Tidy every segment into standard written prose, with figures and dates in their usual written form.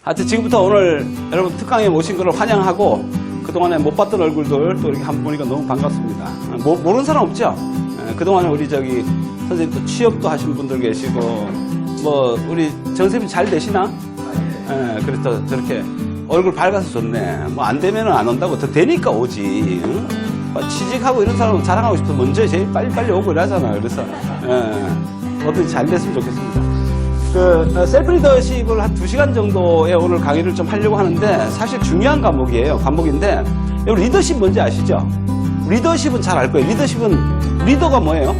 하여튼 지금부터 오늘 여러분 특강에 모신 것을 환영하고 그동안에 못 봤던 얼굴들 또 이렇게 한번 보니까 너무 반갑습니다. 모르는 사람 없죠? 그동안에 우리 선생님 또 취업도 하신 분들 계시고 우리 정 선생님 잘 되시나? 그래서 저렇게 얼굴 밝아서 좋네. 안 되면은 안 온다고. 더 되니까 오지. 응? 취직하고 이런 사람은 자랑하고 싶으면 먼저 제일 빨리 오고 이러잖아요. 그래서 어떻게 잘 됐으면 좋겠습니다. 셀프 리더십을 한 2시간 정도의 오늘 강의를 좀 하려고 하는데 사실 중요한 과목인데 여러분 리더십 뭔지 아시죠? 리더십은 잘 알 거예요. 리더가 뭐예요?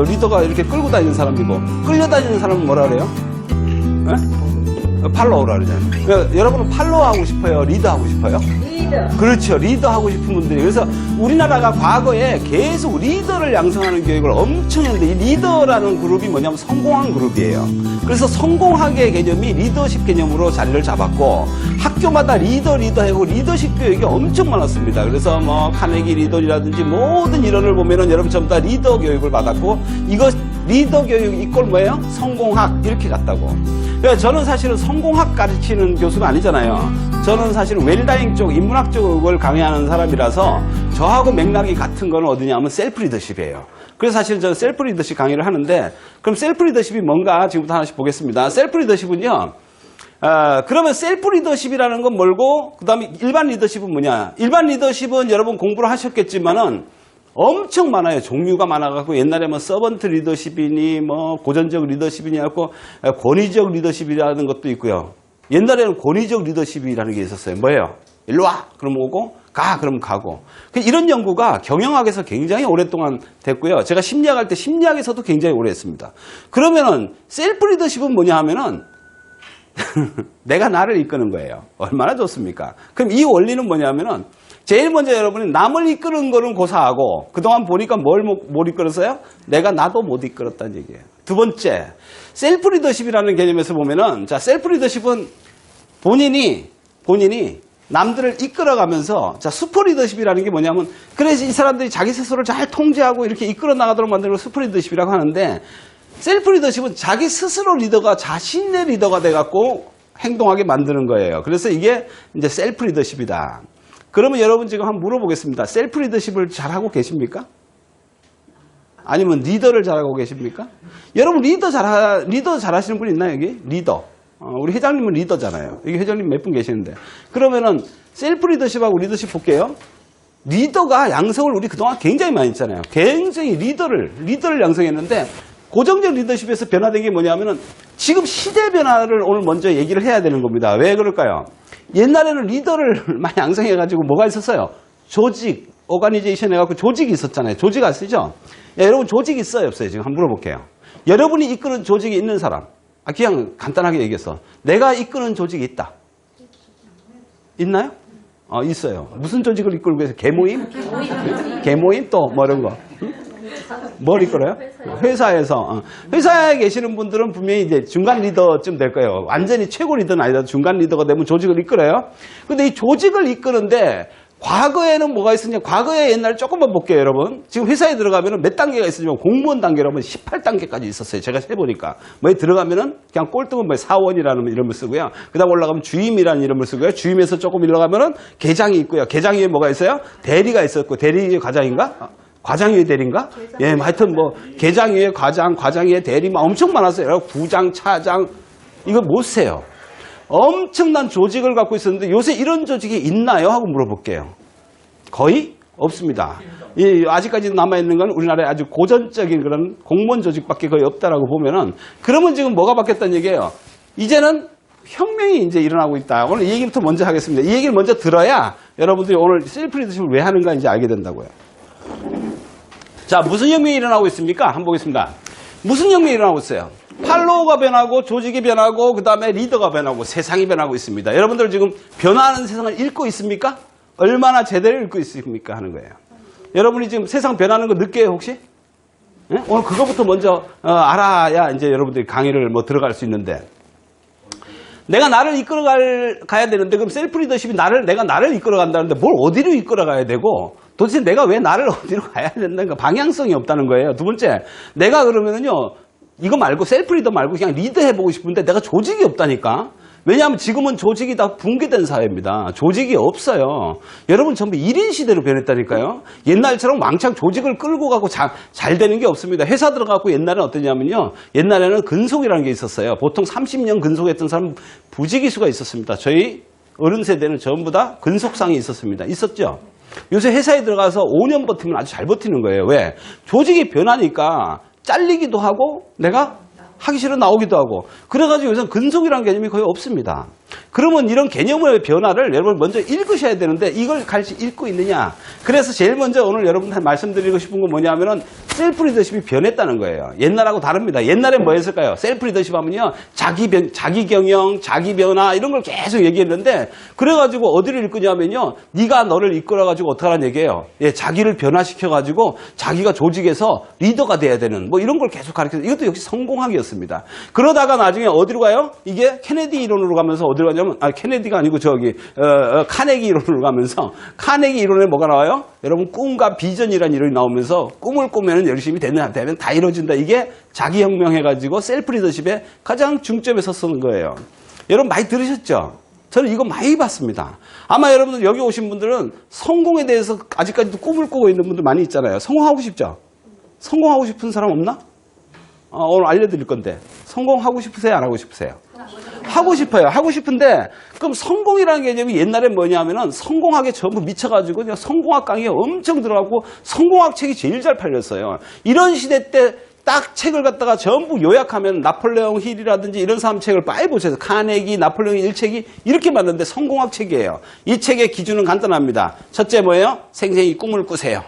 리더가 이렇게 끌고 다니는 사람이고 끌려다니는 사람은 뭐라 그래요? 팔로우라 그러잖아요. 그러니까 여러분은 팔로우하고 싶어요? 리더하고 싶어요? 리더. 그렇죠. 리더하고 싶은 분들이. 그래서 우리나라가 과거에 계속 리더를 양성하는 교육을 엄청 했는데 이 리더라는 그룹이 뭐냐면 성공한 그룹이에요. 그래서 성공학의 개념이 리더십 개념으로 자리를 잡았고 학교마다 리더하고 리더십 교육이 엄청 많았습니다. 그래서 카네기 리더라든지 모든 이론을 보면은 여러분 전부 다 리더 교육을 받았고 이거 리더 교육 이꼴 뭐예요? 성공학 이렇게 갔다고. 그러니까 저는 사실은 성공학 가르치는 교수가 아니잖아요. 저는 사실은 웰다잉 쪽, 인문학 쪽을 강의하는 사람이라서 저하고 맥락이 같은 거는 어디냐면 셀프 리더십이에요. 그래서 사실은 저는 셀프 리더십 강의를 하는데 그럼 셀프 리더십이 뭔가 지금부터 하나씩 보겠습니다. 셀프 리더십은요. 그러면 셀프 리더십이라는 건 뭘고 그 다음에 일반 리더십은 뭐냐. 일반 리더십은 여러분 공부를 하셨겠지만은 엄청 많아요. 종류가 많아갖고 옛날에 서번트 리더십이니 고전적 리더십이니 하고 권위적 리더십이라는 것도 있고요. 옛날에는 권위적 리더십이라는 게 있었어요. 뭐예요? 일로 와! 그럼 오고 가! 그럼 가고. 이런 연구가 경영학에서 굉장히 오랫동안 됐고요. 제가 심리학 할 때 심리학에서도 굉장히 오래 했습니다. 그러면은 셀프 리더십은 뭐냐 하면은 내가 나를 이끄는 거예요. 얼마나 좋습니까? 그럼 이 원리는 뭐냐면은 제일 먼저 여러분이 남을 이끄는 거는 고사하고 그동안 보니까 뭘 이끌었어요? 나도 못 이끌었다는 얘기예요. 두 번째, 셀프 리더십이라는 개념에서 보면은 셀프 리더십은 본인이 남들을 이끌어가면서 슈퍼 리더십이라는 게 뭐냐면 그래서 이 사람들이 자기 스스로를 잘 통제하고 이렇게 이끌어 나가도록 만드는 걸 슈퍼 리더십이라고 하는데 셀프 리더십은 자기 스스로 리더가 자신의 리더가 돼갖고 행동하게 만드는 거예요. 그래서 이게 이제 셀프 리더십이다. 그러면 여러분 지금 한번 물어보겠습니다. 셀프 리더십을 잘하고 계십니까? 아니면 리더를 잘하고 계십니까? 여러분 리더 잘하시는 분 있나요 여기? 리더. 우리 회장님은 리더잖아요. 여기 회장님 몇 분 계시는데. 그러면은 셀프 리더십하고 리더십 볼게요. 리더가 양성을 우리 그동안 굉장히 많이 했잖아요. 굉장히 리더를 양성했는데 고정적 리더십에서 변화된 게 뭐냐면은 지금 시대 변화를 오늘 먼저 얘기를 해야 되는 겁니다. 왜 그럴까요? 옛날에는 리더를 많이 양성해가지고 뭐가 있었어요? 조직, 오가니제이션 해갖고 조직이 있었잖아요. 조직 아시죠? 여러분 조직 있어요? 없어요? 지금 한번 물어볼게요. 여러분이 이끄는 조직이 있는 사람. 그냥 간단하게 얘기해서 내가 이끄는 조직이 있다. 있나요? 있어요. 무슨 조직을 이끌고 계세요? 개모임? 개모임? 또 뭐 이런 거. 뭘 이끌어요? 회사에서. 회사에 계시는 분들은 분명히 이제 중간 리더쯤 될 거예요. 완전히 최고 리더는 아니라도 중간 리더가 되면 조직을 이끌어요. 근데 이 조직을 이끄는데 과거에는 뭐가 있었냐? 과거에 옛날 조금만 볼게요, 여러분. 지금 회사에 들어가면은 몇 단계가 있었냐면 공무원 단계라면 18단계까지 있었어요. 제가 세보니까. 뭐에 들어가면은 그냥 꼴등은 4원이라는 이름을 쓰고요. 그 다음 올라가면 주임이라는 이름을 쓰고요. 주임에서 조금 올라가면은 계장이 있고요. 계장 위에 뭐가 있어요? 대리가 있었고, 대리 과장인가? 과장 위에 대리인가? 예, 하여튼 계장 위에 과장 위에 대리 엄청 많았어요. 부장, 차장. 이거 못 세요. 엄청난 조직을 갖고 있었는데 요새 이런 조직이 있나요? 하고 물어볼게요. 거의 없습니다. 아직까지 남아있는 건 우리나라의 아주 고전적인 그런 공무원 조직밖에 거의 없다라고 보면은 그러면 지금 뭐가 바뀌었다는 얘기예요? 이제는 혁명이 이제 일어나고 있다. 오늘 이 얘기부터 먼저 하겠습니다. 이 얘기를 먼저 들어야 여러분들이 오늘 셀프 리더십을 왜 하는가 이제 알게 된다고요. 자, 무슨 혁명이 일어나고 있습니까? 한번 보겠습니다. 무슨 혁명이 일어나고 있어요? 팔로워가 변하고 조직이 변하고 그 다음에 리더가 변하고 세상이 변하고 있습니다. 여러분들 지금 변화하는 세상을 읽고 있습니까? 얼마나 제대로 읽고 있습니까? 하는 거예요. 여러분이 지금 세상 변하는 거 느껴요 혹시? 네? 오늘 그거부터 먼저 알아야 이제 여러분들이 강의를 들어갈 수 있는데 내가 나를 이끌어 가야 되는데 그럼 셀프 리더십이 내가 나를 이끌어 간다는데 뭘 어디로 이끌어 가야 되고 도대체 내가 왜 나를 어디로 가야 된다는 방향성이 없다는 거예요. 두 번째, 내가 그러면은요 이거 말고 셀프 리더 말고 그냥 리더 해보고 싶은데 내가 조직이 없다니까. 왜냐하면 지금은 조직이 다 붕괴된 사회입니다. 조직이 없어요. 여러분 전부 1인 시대로 변했다니까요. 옛날처럼 왕창 조직을 끌고 가고 잘 되는 게 없습니다. 회사 들어가고 옛날에는 어떠냐면요. 옛날에는 근속이라는 게 있었어요. 보통 30년 근속했던 사람 부지기수가 있었습니다. 저희 어른 세대는 전부 다 근속상이 있었습니다. 있었죠? 요새 회사에 들어가서 5년 버티면 아주 잘 버티는 거예요. 왜? 조직이 변하니까 잘리기도 하고 내가 하기 싫어 나오기도 하고 그래가지고 요새는 근속이라는 개념이 거의 없습니다. 그러면 이런 개념의 변화를 여러분 먼저 읽으셔야 되는데 이걸 같이 읽고 있느냐. 그래서 제일 먼저 오늘 여러분한테 말씀드리고 싶은 건 뭐냐면은 셀프 리더십이 변했다는 거예요. 옛날하고 다릅니다. 옛날엔 뭐 했을까요? 셀프 리더십 하면요. 자기 경영, 자기 변화 이런 걸 계속 얘기했는데 그래가지고 어디를 이끄냐면요. 네가 너를 이끌어가지고 어떻게 하라는 얘기예요. 예, 자기를 변화시켜가지고 자기가 조직에서 리더가 돼야 되는 뭐 이런 걸 계속 가르쳐서 이것도 역시 성공학이었습니다. 그러다가 나중에 어디로 가요? 이게 케네디 이론으로 가면서 어디로 가냐면 케네디가 아니고 카네기 이론으로 가면서 카네기 이론에 뭐가 나와요? 여러분 꿈과 비전이라는 이론이 나오면서 꿈을 꾸면 열심히 되면 다 이루어진다. 이게 자기혁명 해가지고 셀프 리더십의 가장 중점에 섰던 거예요. 여러분 많이 들으셨죠? 저는 이거 많이 봤습니다. 아마 여러분들 여기 오신 분들은 성공에 대해서 아직까지도 꿈을 꾸고 있는 분들 많이 있잖아요. 성공하고 싶죠? 성공하고 싶은 사람 없나? 오늘 알려드릴 건데 성공하고 싶으세요? 안 하고 싶으세요? 하고 싶어요. 하고 싶은데 그럼 성공이라는 개념이 옛날에 뭐냐면은 성공학에 전부 미쳐가지고 그냥 성공학 강의에 엄청 들어가고 성공학 책이 제일 잘 팔렸어요. 이런 시대 때 딱 책을 갖다가 전부 요약하면 나폴레옹 힐이라든지 이런 사람 책을 많이 보셔서 카네기, 나폴레옹 일책이 이렇게 만드는데 성공학 책이에요. 이 책의 기준은 간단합니다. 첫째 뭐예요? 생생히 꿈을 꾸세요.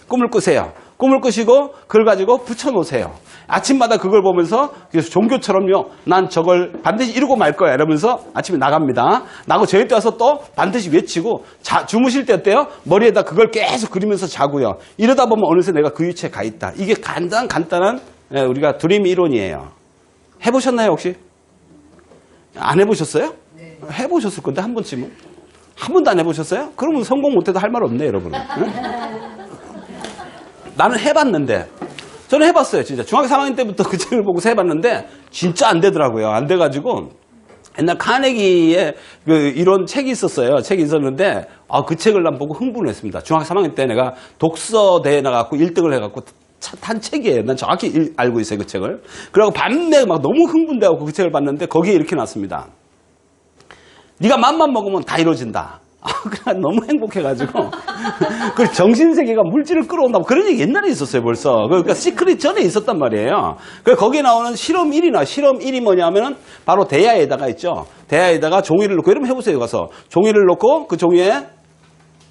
꿈을 꾸세요. 꿈을 꾸시고 그걸 가지고 붙여놓으세요. 아침마다 그걸 보면서 종교처럼요. 난 저걸 반드시 이루고 말 거야 이러면서 아침에 나갑니다. 나고 저희 때 와서 또 반드시 외치고 주무실 때 어때요? 머리에다 그걸 계속 그리면서 자고요. 이러다 보면 어느새 내가 그 위치에 가 있다. 이게 간단한 우리가 드림 이론이에요. 해보셨나요 혹시? 안 해보셨어요? 네. 해보셨을 건데 한 번쯤은? 한 번도 안 해보셨어요? 그러면 성공 못해도 할 말 없네 여러분. 나는 해봤는데 저는 해봤어요. 진짜 중학교 3학년 때부터 그 책을 보고서 해봤는데 진짜 안 되더라고요. 안 돼가지고 옛날 카네기의 그 이런 책이 있었어요. 책이 있었는데 그 책을 난 보고 흥분했습니다. 중학교 3학년 때 내가 독서대회 나가고 1등을 해갖고 탄 책이에요. 난 정확히 알고 있어요. 그 책을. 그러고 밤새 막 너무 흥분돼갖고 그 책을 봤는데 거기에 이렇게 났습니다. 네가 맘만 먹으면 다 이루어진다. 그냥 너무 행복해가지고. 그 정신세계가 물질을 끌어온다고 그런 얘기 옛날에 있었어요, 벌써. 그러니까 시크릿 전에 있었단 말이에요. 그 거기에 나오는 실험 1이나 실험 1이 뭐냐면은 바로 대야에다가 있죠. 대야에다가 종이를 넣고, 여러분 해보세요, 가서. 종이를 넣고 그 종이에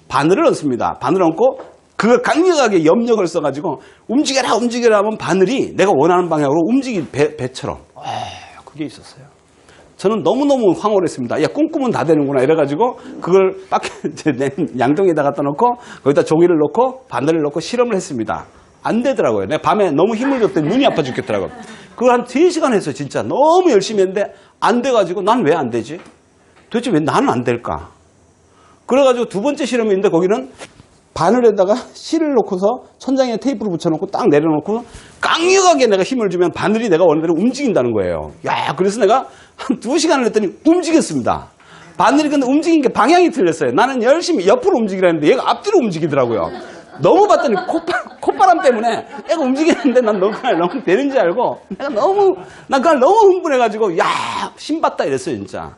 바늘을 얹습니다. 바늘을 얹고 그걸 강력하게 염력을 써가지고 움직여라 하면 바늘이 내가 원하는 방향으로 움직인 배처럼. 그게 있었어요. 저는 너무너무 황홀했습니다. 야, 꿈꾸면 다 되는구나. 이래가지고, 그걸 양동이에다 갖다 놓고, 거기다 종이를 넣고, 바늘을 넣고 실험을 했습니다. 안 되더라고요. 내가 밤에 너무 힘을 줬더니 눈이 아파 죽겠더라고요. 그걸 한 3시간 했어요, 진짜. 너무 열심히 했는데, 안 돼가지고, 난 왜 안 되지? 도대체 왜 나는 안 될까? 그래가지고 두 번째 실험이 있는데, 거기는 바늘에다가 실을 놓고서 천장에 테이프를 붙여놓고 딱 내려놓고 강력하게 내가 힘을 주면 바늘이 내가 원하는 대로 움직인다는 거예요. 야, 그래서 내가 한 2시간을 했더니 움직였습니다. 바늘이 근데 움직인 게 방향이 틀렸어요. 나는 열심히 옆으로 움직이라 했는데 얘가 앞뒤로 움직이더라고요. 너무 봤더니 콧바람 때문에 애가 움직이는데 난 너무 되는지 알고 난 그날 너무 흥분해가지고 야, 신봤다 이랬어요, 진짜.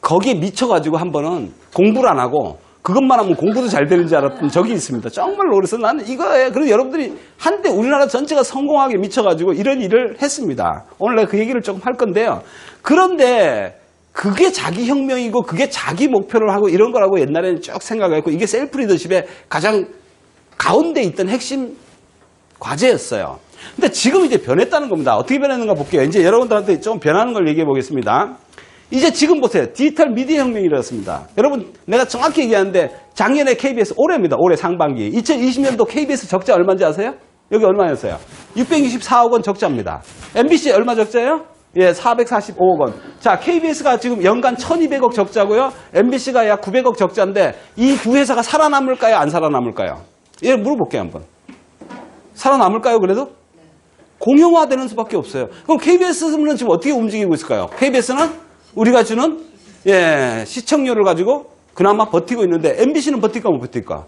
거기에 미쳐가지고 한 번은 공부를 안 하고 그것만 하면 공부도 잘 되는 줄 알았던 적이 있습니다. 정말로. 그래서 나는 이거에, 그래서 여러분들이 한때 우리나라 전체가 성공하게 미쳐가지고 이런 일을 했습니다. 오늘 내가 그 얘기를 조금 할 건데요. 그런데 그게 자기 혁명이고 그게 자기 목표를 하고 이런 거라고 옛날에는 쭉 생각했고 이게 셀프 리더십의 가장 가운데 있던 핵심 과제였어요. 근데 지금 이제 변했다는 겁니다. 어떻게 변했는가 볼게요. 이제 여러분들한테 좀 변하는 걸 얘기해 보겠습니다. 이제 지금 보세요. 디지털 미디어 혁명이 일어났습니다. 여러분 내가 정확히 얘기하는데 작년에 KBS 올해입니다. 올해 상반기 2020년도 KBS 적자 얼마인지 아세요? 여기 얼마였어요? 664억 원 적자입니다. MBC 얼마 적자예요? 예, 445억 원. 자, KBS가 지금 연간 1200억 적자고요. MBC가 약 900억 적자인데 이 두 회사가 살아남을까요? 안 살아남을까요? 예, 물어볼게요 한번. 살아남을까요 그래도? 공용화되는 수밖에 없어요. 그럼 KBS는 지금 어떻게 움직이고 있을까요? KBS는 우리가 주는 시청률을 가지고 그나마 버티고 있는데 MBC는 버틸까 못 버틸까?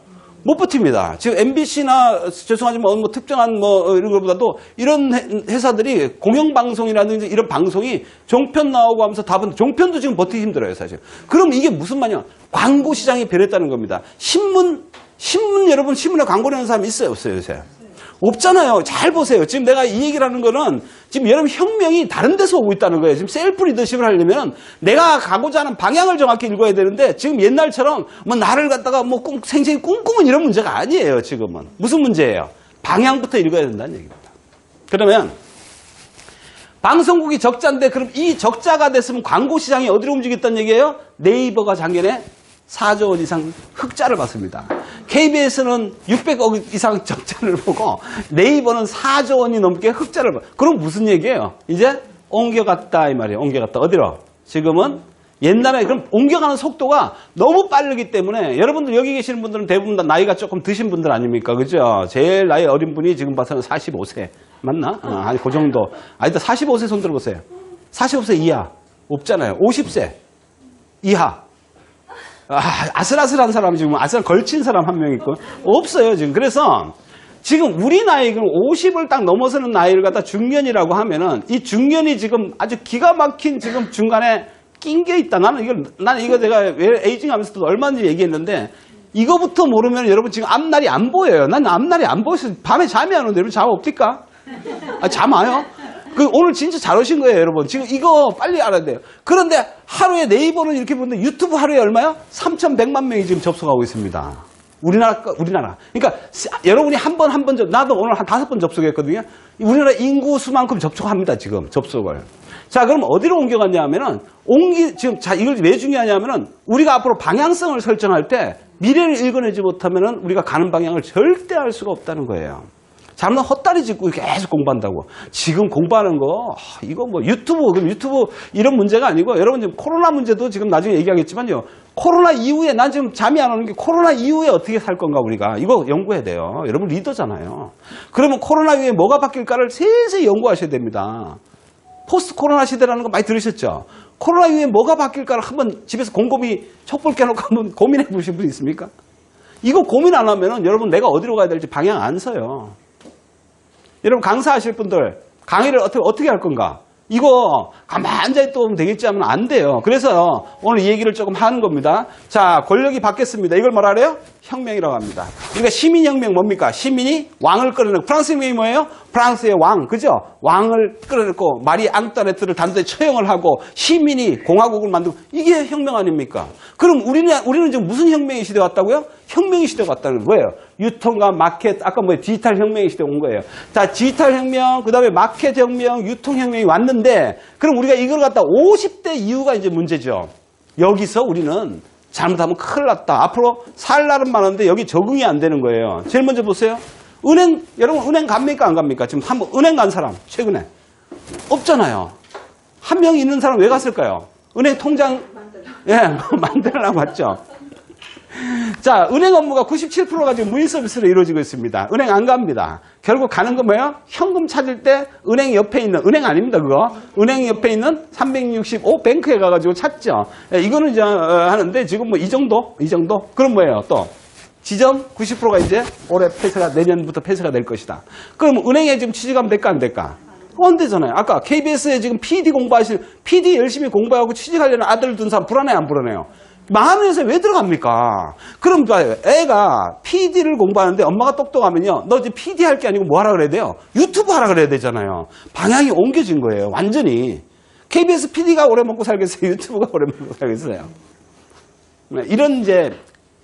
못 버팁니다. 지금 MBC나 죄송하지만 뭐 특정한 뭐 이런 것보다도 이런 회사들이 공영방송이라든지 이런 방송이 종편 나오고 하면서 답은 종편도 지금 버티기 힘들어요, 사실. 그럼 이게 무슨 말이냐? 광고 시장이 변했다는 겁니다. 신문 여러분 신문에 광고 내는 사람 있어요, 없어요, 요새? 없잖아요. 잘 보세요. 지금 내가 이 얘기를 하는 거는 지금 여러분 혁명이 다른 데서 오고 있다는 거예요. 지금 셀프 리더십을 하려면 내가 가고자 하는 방향을 정확히 읽어야 되는데 지금 옛날처럼 뭐 나를 갖다가 뭐 생생히 꿈꾸는 이런 문제가 아니에요. 지금은. 무슨 문제예요? 방향부터 읽어야 된다는 얘기입니다. 그러면 방송국이 적자인데 그럼 이 적자가 됐으면 광고 시장이 어디로 움직였다는 얘기예요? 네이버가 작년에 4조 원 이상 흑자를 봤습니다. KBS는 600억 이상 적자를 보고 네이버는 4조 원이 넘게 흑자를 봐. 그럼 무슨 얘기예요? 이제 옮겨갔다 이 말이에요. 옮겨갔다. 어디로? 지금은 옛날에 그럼 옮겨가는 속도가 너무 빠르기 때문에 여러분들 여기 계시는 분들은 대부분 다 나이가 조금 드신 분들 아닙니까? 그죠? 제일 나이 어린 분이 지금 봐서는 45세. 맞나? 아니 그 정도. 아니다 45세 손 들어보세요. 45세 이하. 없잖아요. 50세 이하. 아슬아슬한 사람 지금 걸친 사람 한 명 있고 없어요 지금. 그래서 지금 우리 나이 그럼 50을 딱 넘어서는 나이를 갖다 중년이라고 하면은 이 중년이 지금 아주 기가 막힌 지금 중간에 낀 게 있다. 나는 이거 내가 왜 에이징하면서도 얼마든지 얘기했는데 이거부터 모르면 여러분 지금 앞날이 안 보여요. 난 앞날이 안 보여서 밤에 잠이 안 오는데 여러분 잠 없딜까? 잠 와요? 오늘 진짜 잘 오신 거예요, 여러분. 지금 이거 빨리 알아야 돼요. 그런데 하루에 네이버는 이렇게 보는데 유튜브 하루에 얼마요? 3,100만 명이 지금 접속하고 있습니다. 우리나라. 그러니까 여러분이 한 번, 나도 오늘 한 5번 접속했거든요. 우리나라 인구 수만큼 접촉합니다, 지금 접속을. 자, 그럼 어디로 옮겨갔냐 하면은, 지금, 자, 이걸 왜 중요하냐면은, 우리가 앞으로 방향성을 설정할 때 미래를 읽어내지 못하면은 우리가 가는 방향을 절대 알 수가 없다는 거예요. 자면 헛다리 짚고 계속 공부한다고. 지금 공부하는 거, 이거 뭐 그럼 유튜브 이런 문제가 아니고, 여러분 지금 코로나 문제도 지금 나중에 얘기하겠지만요. 코로나 이후에, 난 지금 잠이 안 오는 게 코로나 이후에 어떻게 살 건가, 우리가. 이거 연구해야 돼요. 여러분 리더잖아요. 그러면 코로나 이후에 뭐가 바뀔까를 세세히 연구하셔야 됩니다. 포스트 코로나 시대라는 거 많이 들으셨죠? 코로나 이후에 뭐가 바뀔까를 한번 집에서 곰곰이 촛불 깨놓고 한번 고민해 보신 분 있습니까? 이거 고민 안 하면은 여러분 내가 어디로 가야 될지 방향 안 서요. 여러분 강사하실 분들 강의를 어떻게 할 건가? 이거 가만히 앉아있다 되겠지 하면 안 돼요. 그래서 오늘 이 얘기를 조금 하는 겁니다. 자, 권력이 바뀌었습니다. 이걸 뭐라 그래요? 혁명이라고 합니다. 그러니까 시민혁명 뭡니까? 시민이 왕을 끌어내고, 프랑스 혁명이 뭐예요? 프랑스의 왕, 그죠? 왕을 끌어내고 마리 앙뚜아네트를 단단히 처형을 하고 시민이 공화국을 만들고, 이게 혁명 아닙니까? 그럼 우리는 지금 무슨 혁명의 시대에 왔다고요? 혁명의 시대가 왔다는 거예요. 유통과 마켓, 아까 디지털 혁명의 시대에 온 거예요. 자, 디지털 혁명, 그 다음에 마켓 혁명, 유통 혁명이 왔는데, 그럼 우리가 이걸 갖다 50대 이후가 이제 문제죠. 여기서 우리는 잘못하면 큰일 났다. 앞으로 살 날은 많은데 여기 적응이 안 되는 거예요. 제일 먼저 보세요. 여러분 은행 갑니까 안 갑니까? 지금 한번 은행 간 사람 최근에 없잖아요. 한 명 있는 사람 왜 갔을까요? 은행 통장 만들려고 왔죠. 자, 은행 업무가 97%가 지금 무인 서비스로 이루어지고 있습니다. 은행 안 갑니다. 결국 가는 건 뭐예요? 현금 찾을 때 은행 옆에 있는, 은행 아닙니다, 그거. 은행 옆에 있는 365 뱅크에 가가지고 찾죠. 이거는 이제 하는데 지금 뭐 이 정도? 그럼 뭐예요, 또? 지점 90%가 이제 올해 내년부터 폐쇄가 될 것이다. 그럼 은행에 지금 취직하면 될까, 안 될까? 안 되잖아요. 아까 KBS에 지금 PD 열심히 공부하고 취직하려는 아들 둔 사람 불안해, 안 불안해요? 망하는 회사에 왜 들어갑니까? 그럼 봐요. 애가 PD를 공부하는데 엄마가 똑똑하면요. 너 이제 PD 할 게 아니고 뭐 하라 그래야 돼요? 유튜브 하라 그래야 되잖아요. 방향이 옮겨진 거예요. 완전히. KBS PD가 오래 먹고 살겠어요? 유튜브가 오래 먹고 살겠어요?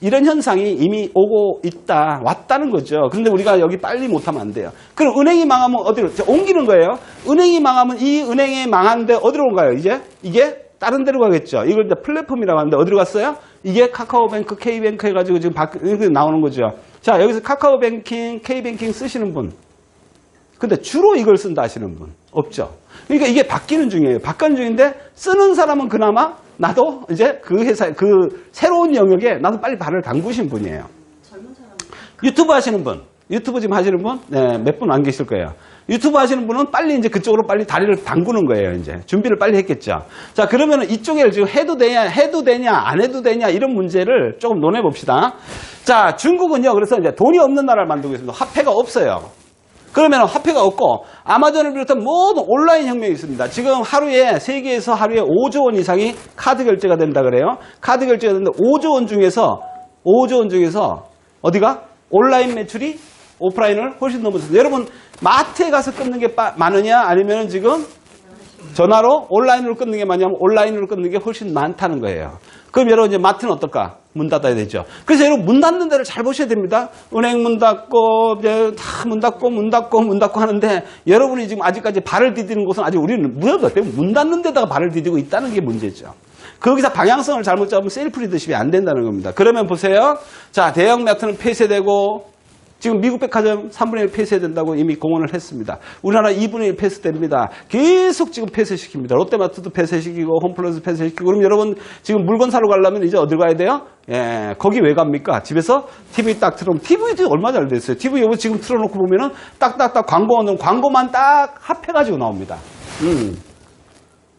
이런 현상이 이미 오고 있다, 왔다는 거죠. 그런데 우리가 여기 빨리 못하면 안 돼요. 그럼 은행이 망하면 어디로? 옮기는 거예요. 은행이 망하면 이 은행이 망한데 어디로 온가요? 이게 다른 데로 가겠죠. 이걸 이제 플랫폼이라고 하는데 어디로 갔어요? 이게 카카오뱅크, K뱅크 해가지고 지금 나오는 거죠. 자, 여기서 카카오뱅킹, K뱅킹 쓰시는 분. 근데 주로 이걸 쓴다 하시는 분 없죠. 그러니까 이게 바뀌는 중이에요. 바뀌는 중인데 쓰는 사람은 그나마 나도 이제 그 새로운 영역에 나도 빨리 발을 담그신 분이에요. 젊은 사람. 유튜브 하시는 분. 유튜브 지금 하시는 분? 네, 몇 분 안 계실 거예요. 유튜브 하시는 분은 빨리 이제 그쪽으로 빨리 다리를 담그는 거예요. 이제 준비를 빨리 했겠죠. 자, 그러면 이쪽에 지금 해도 되냐, 안 해도 되냐 이런 문제를 조금 논해 봅시다. 자, 중국은요. 그래서 이제 돈이 없는 나라를 만들고 있습니다. 화폐가 없어요. 그러면 화폐가 없고 아마존을 비롯한 모든 온라인 혁명이 있습니다. 지금 세계에서 하루에 5조 원 이상이 카드 결제가 된다 그래요. 카드 결제가 되는데 5조 원 중에서 어디가? 온라인 매출이 오프라인을 훨씬 넘었습니다. 여러분 마트에 가서 끊는 게 많으냐 아니면 지금 전화로 온라인으로 끊는 게 많냐면 온라인으로 끊는 게 훨씬 많다는 거예요. 그럼 여러분 이제 마트는 어떨까? 문 닫아야 되죠. 그래서 여러분 문 닫는 데를 잘 보셔야 됩니다. 은행 문 닫고 이제 다 문 닫고 하는데 여러분이 지금 아직까지 발을 디디는 곳은 아직 우리는 문 닫는 데다가 발을 디디고 있다는 게 문제죠. 거기서 방향성을 잘못 잡으면 셀프 리더십이 안 된다는 겁니다. 그러면 보세요. 자, 대형 마트는 폐쇄되고 지금 미국 백화점 3분의 1 폐쇄된다고 이미 공언을 했습니다. 우리나라 2분의 1 폐쇄됩니다. 계속 지금 폐쇄시킵니다. 롯데마트도 폐쇄시키고 홈플러스 폐쇄시키고 그럼 여러분 지금 물건 사러 가려면 이제 어딜 가야 돼요? 예, 거기 왜 갑니까? 집에서 TV 딱 틀어놓으면 TV도 얼마 잘 됐어요. TV 여기 지금 틀어놓고 보면은 딱딱딱 광고만 딱 합해가지고 나옵니다.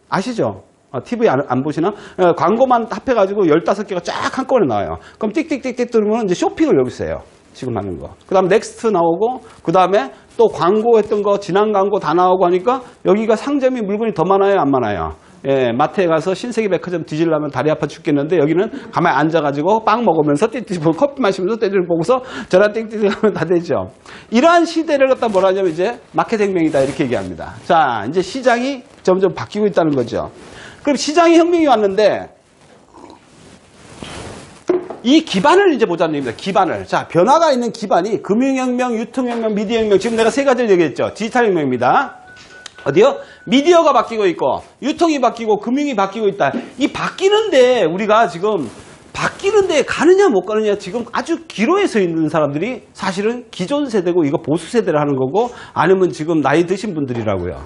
아시죠? TV 안 보시나? 광고만 합해가지고 15개가 쫙 한꺼번에 나와요. 그럼 띡띡띡띡 들으면 이제 쇼핑을 여기서 해요. 지금 하는 거. 그 다음 넥스트 나오고, 그 다음에 또 광고했던 거, 지난 광고 다 나오고 하니까 여기가 상점이 물건이 더 많아요, 안 많아요? 예, 마트에 가서 신세계 백화점 뒤지려면 다리 아파 죽겠는데 여기는 가만히 앉아가지고 빵 먹으면서 띠띠 커피 마시면서 떼들 보고서 전화 띵띵 하면 다 되죠. 이러한 시대를 갖다 뭐라 하냐면 이제 마케팅명이다 이렇게 얘기합니다. 자, 이제 시장이 점점 바뀌고 있다는 거죠. 그럼 시장의 혁명이 왔는데 이 기반을 이제 보자는 얘기입니다. 기반을. 자, 변화가 있는 기반이 금융혁명, 유통혁명, 미디어혁명. 지금 내가 세 가지를 얘기했죠. 디지털혁명입니다. 어디요? 미디어가 바뀌고 있고, 유통이 바뀌고, 금융이 바뀌고 있다. 이 바뀌는데 우리가 지금 바뀌는데 가느냐 못 가느냐 지금 아주 기로에 서 있는 사람들이 사실은 기존 세대고 이거 보수 세대를 하는 거고 아니면 지금 나이 드신 분들이라고요.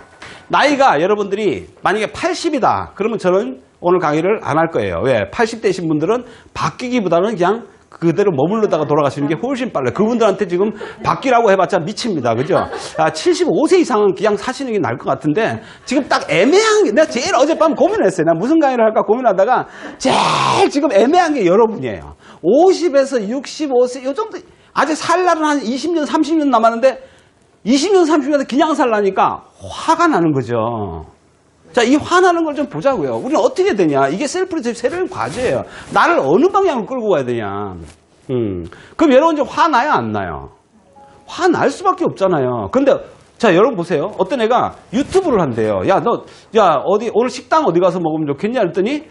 나이가 여러분들이 만약에 80이다. 그러면 저는 오늘 강의를 안 할 거예요. 왜? 80대신 분들은 바뀌기보다는 그냥 그대로 머물러다가 돌아가시는 게 훨씬 빨라요. 그분들한테 지금 바뀌라고 해봤자 미칩니다. 그죠? 75세 이상은 그냥 사시는 게 나을 것 같은데 지금 딱 애매한 게 내가 제일 어젯밤 고민했어요. 내가 무슨 강의를 할까 고민하다가 제일 지금 애매한 게 여러분이에요. 50에서 65세 요 정도 아직 살 날은 한 20년 30년 남았는데 20년 30년에 그냥 살라니까 화가 나는 거죠. 자, 이 화나는 걸 좀 보자고요. 우리는 어떻게 되냐. 이게 셀프 리더십 새로운 과제예요. 나를 어느 방향으로 끌고 가야 되냐. 그럼 여러분 이제 화나요 안 나요? 화날 수밖에 없잖아요. 근데 자, 여러분 보세요. 어떤 애가 유튜브를 한대요. 어디 오늘 식당 어디 가서 먹으면 좋겠냐 했더니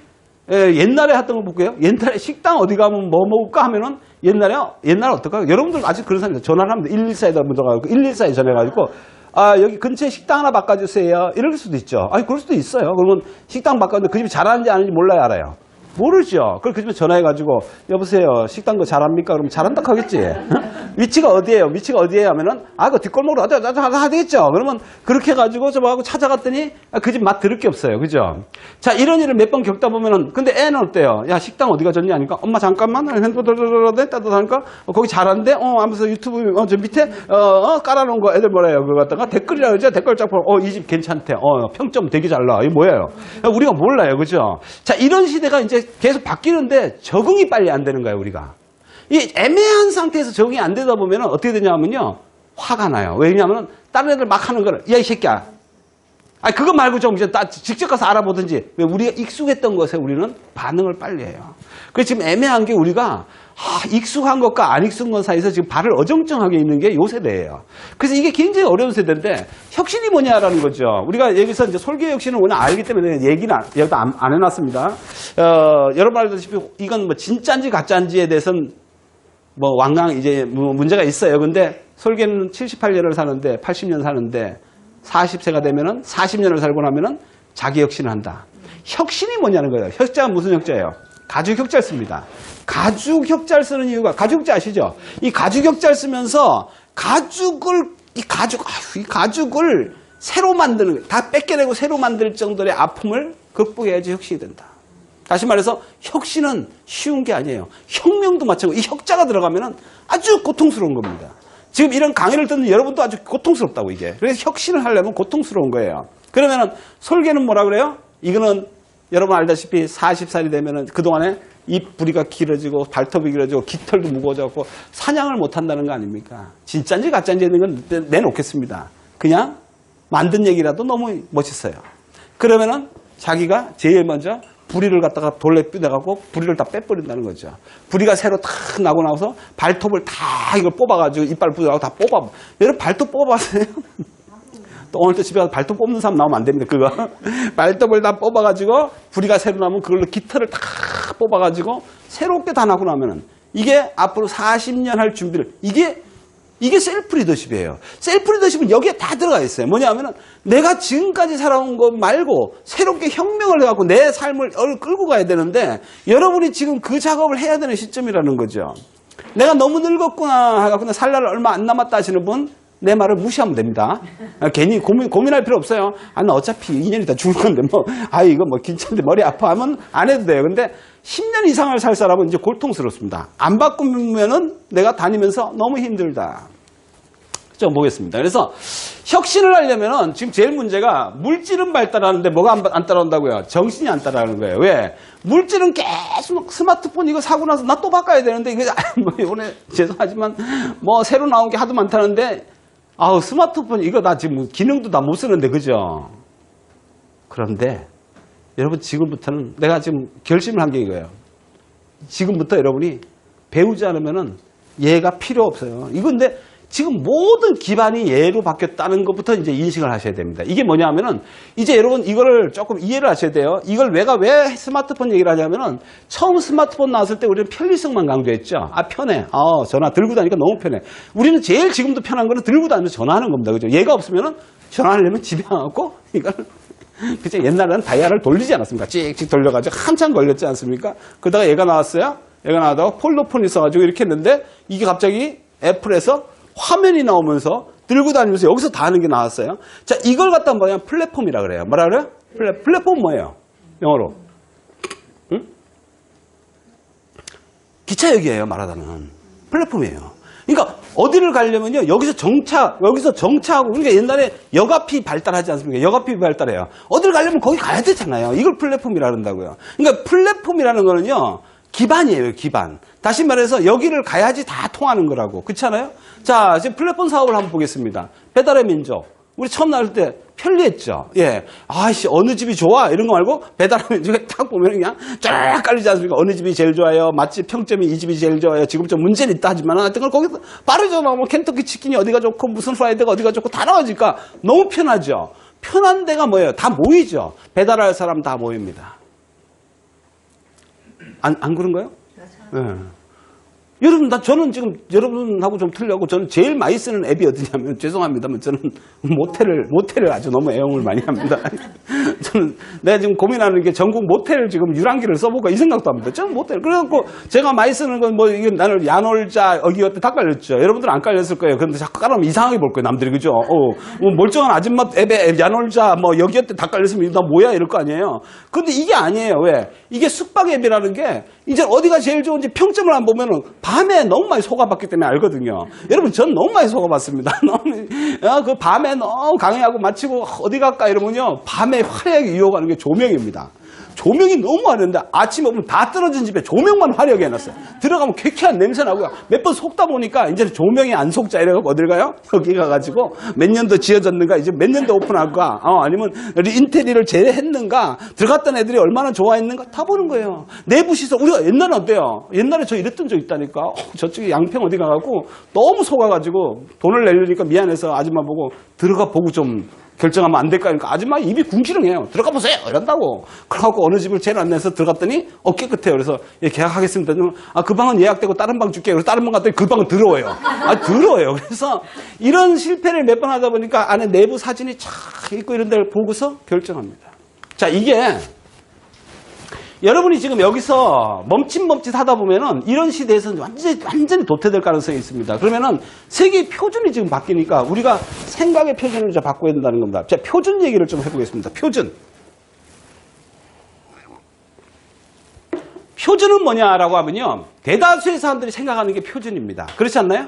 옛날에 했던 거 볼게요. 옛날에 식당 어디 가면 뭐 먹을까 하면은 옛날에 어떨까요? 여러분들 아직 그런 사람들 전화를 하면 114에다 먼저 가고 114에 전화해가지고 여기 근처에 식당 하나 바꿔주세요. 이럴 수도 있죠. 아니, 그럴 수도 있어요. 그러면 식당 바꿨는데 그 집이 잘하는지 안 하는지 몰라요, 알아요? 모르죠. 그럼 그 집에 전화해가지고, 여보세요, 식당 거 잘합니까? 그러면 잘한다 하겠지. 위치가 어디예요? 하면은, 그 뒷골목으로 하겠죠. 그러면 그렇게 해가지고 저하고 찾아갔더니 그 집 맛 들을 게 없어요. 그죠? 자, 이런 일을 몇 번 겪다 보면은, 근데 애는 어때요? 야, 식당 어디가 좋냐? 하니까, 엄마 잠깐만, 핸드폰 하니까, 거기 잘하는데, 하면서 유튜브, 저 밑에, 깔아놓은 거 애들 뭐래요? 그거 갖다가 댓글이라 그러죠? 댓글 쫙 보면, 이 집 괜찮대. 평점 되게 잘 나와. 이게 뭐예요? 우리가 몰라요. 그죠? 자, 이런 시대가 이제 계속 바뀌는데 적응이 빨리 안 되는 거예요, 우리가. 이 애매한 상태에서 적응이 안 되다 보면 어떻게 되냐면요. 화가 나요. 왜냐하면 다른 애들 막 하는 거를, 야, 이 새끼야. 그거 말고 좀 이제 직접 가서 알아보든지. 왜 우리가 익숙했던 것에 우리는 반응을 빨리 해요. 그래서 지금 애매한 게 우리가 익숙한 것과 안 익숙한 것 사이에서 지금 발을 어정쩡하게 있는 게 요 세대예요. 그래서 이게 굉장히 어려운 세대인데 혁신이 뭐냐라는 거죠. 우리가 여기서 이제 설계 혁신을 워낙 알기 때문에 얘기는 여기다 안 해놨습니다. 여러분 알다시피 이건 뭐 진짜인지 가짜인지에 대해서는 뭐 왕강 이제 문제가 있어요. 근데 설계는 78년을 사는데 80년 사는데 40세가 되면은 40년을 살고 나면은 자기 혁신을 한다. 혁신이 뭐냐는 거예요. 혁자가 무슨 혁자예요? 가죽 혁자를 씁니다. 가죽 혁자를 쓰는 이유가 가죽 혁자 아시죠? 이 가죽 혁자를 쓰면서 이 가죽을 새로 만드는 거예요. 다 뺏겨내고 새로 만들 정도의 아픔을 극복해야지 혁신이 된다. 다시 말해서 혁신은 쉬운 게 아니에요. 혁명도 마찬가지고 이 혁자가 들어가면은 아주 고통스러운 겁니다. 지금 이런 강의를 듣는 여러분도 아주 고통스럽다고 이게. 그래서 혁신을 하려면 고통스러운 거예요. 그러면은 솔개는 뭐라 그래요? 이거는 여러분 알다시피 40살이 되면은 그동안에 입 부리가 길어지고 발톱이 길어지고 깃털도 무거워져갖고 사냥을 못 한다는 거 아닙니까? 진짜인지 가짜인지 있는 건 내놓겠습니다. 그냥 만든 얘기라도 너무 멋있어요. 그러면은 자기가 제일 먼저 부리를 갖다가 돌에 삐내갖고 부리를 다 빼버린다는 거죠. 부리가 새로 탁 나고 나서 발톱을 다 이걸 뽑아가지고 이빨 부리하고 다 뽑아. 여러분 발톱 뽑아봤어요? 또 오늘 또 집에 가서 발톱 뽑는 사람 나오면 안 됩니다. 그거. 발톱을 다 뽑아가지고 부리가 새로 나면 그걸로 깃털을 다 뽑아가지고 새롭게 다 나고 나면은 이게 앞으로 40년 할 준비를 이게 셀프 리더십이에요. 셀프 리더십은 여기에 다 들어가 있어요. 뭐냐면은 내가 지금까지 살아온 것 말고 새롭게 혁명을 해갖고 내 삶을 끌고 가야 되는데 여러분이 지금 그 작업을 해야 되는 시점이라는 거죠. 내가 너무 늙었구나 하고 살 날 얼마 안 남았다 하시는 분 내 말을 무시하면 됩니다. 괜히 고민할 필요 없어요. 나 어차피 2년이 다 죽을 건데 이거 괜찮은데 머리 아파 하면 안 해도 돼요. 근데 10년 이상을 살 사람은 이제 고통스럽습니다. 안 바꾸면은 내가 다니면서 너무 힘들다. 좀 보겠습니다. 그래서 혁신을 하려면은 지금 제일 문제가 물질은 발달하는데 뭐가 안 따라온다고요? 정신이 안 따라가는 거예요. 왜? 물질은 계속 스마트폰 이거 사고 나서 나 또 바꿔야 되는데 이거 이번에 죄송하지만 새로 나온 게 하도 많다는데 스마트폰 이거 나 지금 기능도 다 못 쓰는데 그죠? 그런데 여러분 지금부터는 내가 지금 결심을 한 게 이거예요. 지금부터 여러분이 배우지 않으면은 얘가 필요 없어요. 이건데 지금 모든 기반이 얘로 바뀌었다는 것부터 이제 인식을 하셔야 됩니다. 이게 뭐냐 하면은 이제 여러분 이거를 조금 이해를 하셔야 돼요. 이걸 왜 스마트폰 얘기를 하냐면은 처음 스마트폰 나왔을 때 우리는 편리성만 강조했죠. 편해. 전화 들고 다니니까 너무 편해. 우리는 제일 지금도 편한 거는 들고 다니면서 전화하는 겁니다. 그죠? 얘가 없으면은 전화하려면 집에 와갖고 이걸 그죠? 옛날에는 다이얼을 돌리지 않았습니까? 찍찍 돌려가지고 한참 걸렸지 않습니까? 그러다가 얘가 나왔어요. 얘가 나와다가 폴더폰이 있어가지고 이렇게 했는데 이게 갑자기 애플에서 화면이 나오면서 들고 다니면서 여기서 다 하는 게 나왔어요. 자, 이걸 갖다 플랫폼이라 그래요. 뭐라 그래요? 플랫폼 뭐예요? 영어로. 응? 기차역이에요, 말하자면. 플랫폼이에요. 그러니까 어디를 가려면요. 여기서 정차하고 그러니까 옛날에 여가피 발달하지 않습니까? 여가피 발달해요. 어디를 가려면 거기 가야 되잖아요. 이걸 플랫폼이라 그런다고요. 그러니까 플랫폼이라는 거는요. 기반이에요, 기반. 다시 말해서 여기를 가야지 다 통하는 거라고. 그렇잖아요? 자, 지금 플랫폼 사업을 한번 보겠습니다. 배달의 민족. 우리 처음 나올 때 편리했죠. 예. 어느 집이 좋아? 이런 거 말고 배달의 민족에 딱 보면 그냥 쫙 깔리지 않습니까? 어느 집이 제일 좋아요? 맛집 평점이 이 집이 제일 좋아요. 지금 좀 문제는 있다 하지만 하여튼 거기서 빠르죠. 켄터키 치킨이 어디가 좋고 무슨 프라이드가 어디가 좋고 다 나와지니까 너무 편하죠. 편한 데가 뭐예요? 다 모이죠. 배달할 사람 다 모입니다. 안 그런가요? 네. 여러분, 저는 지금 여러분하고 좀 틀려고 저는 제일 많이 쓰는 앱이 어디냐면 죄송합니다만 저는 모텔을 아주 너무 애용을 많이 합니다. 저는 내가 지금 고민하는 게 전국 모텔 지금 유랑기를 써볼까 이 생각도 합니다. 저는 모텔. 그래갖고 제가 많이 쓰는 건 이게 나는 야놀자, 어기어때 다 깔렸죠. 여러분들은 안 깔렸을 거예요. 그런데 자꾸 깔으면 이상하게 볼 거예요. 남들이. 그죠? 멀쩡한 아줌마 앱에 야놀자, 여기어때 다 깔렸으면 나 뭐야? 이럴 거 아니에요. 근데 이게 아니에요. 왜? 이게 숙박 앱이라는 게 이제 어디가 제일 좋은지 평점을 안 보면은 밤에 너무 많이 속아봤기 때문에 알거든요. 여러분, 전 너무 많이 속아봤습니다. 그 밤에 너무 강의하고 마치고 어디 갈까 이러면요. 밤에 화려하게 이어가는 게 조명입니다. 조명이 너무 많은데 아침에 오면 다 떨어진 집에 조명만 화려하게 해놨어요. 들어가면 쾌쾌한 냄새 나고요. 몇 번 속다 보니까 이제 조명이 안 속자 이래가지고 어딜 가요? 여기 가가지고 몇 년도 지어졌는가 이제 몇 년도 오픈할까 아니면 인테리어를 제대했는가 들어갔던 애들이 얼마나 좋아했는가 다 보는 거예요. 내부 시설 우리가 옛날에 어때요? 옛날에 저 이랬던 적 있다니까. 저쪽에 양평 어디 가가지고 너무 속아가지고 돈을 내려니까 미안해서 아줌마 보고 들어가 보고 좀 결정하면 안 될까? 그러니까 아줌마 입이 궁시렁해요. 들어가 보세요. 이런다고. 그래갖고 어느 집을 제일 안내해서 들어갔더니 깨끗해요. 그래서 예, 계약하겠습니다. 그 방은 예약되고 다른 방 줄게요. 그래서 다른 방 갔더니 그 방은 더러워요. 더러워요. 그래서 이런 실패를 몇 번 하다 보니까 안에 내부 사진이 쫙 있고 이런 데를 보고서 결정합니다. 자, 이게 여러분이 지금 여기서 멈칫멈칫 하다 보면은 이런 시대에서는 완전히 도태될 가능성이 있습니다. 그러면은 세계 표준이 지금 바뀌니까 우리가 생각의 표준을 이제 바꿔야 된다는 겁니다. 자, 표준 얘기를 좀 해보겠습니다. 표준. 표준은 뭐냐라고 하면요. 대다수의 사람들이 생각하는 게 표준입니다. 그렇지 않나요?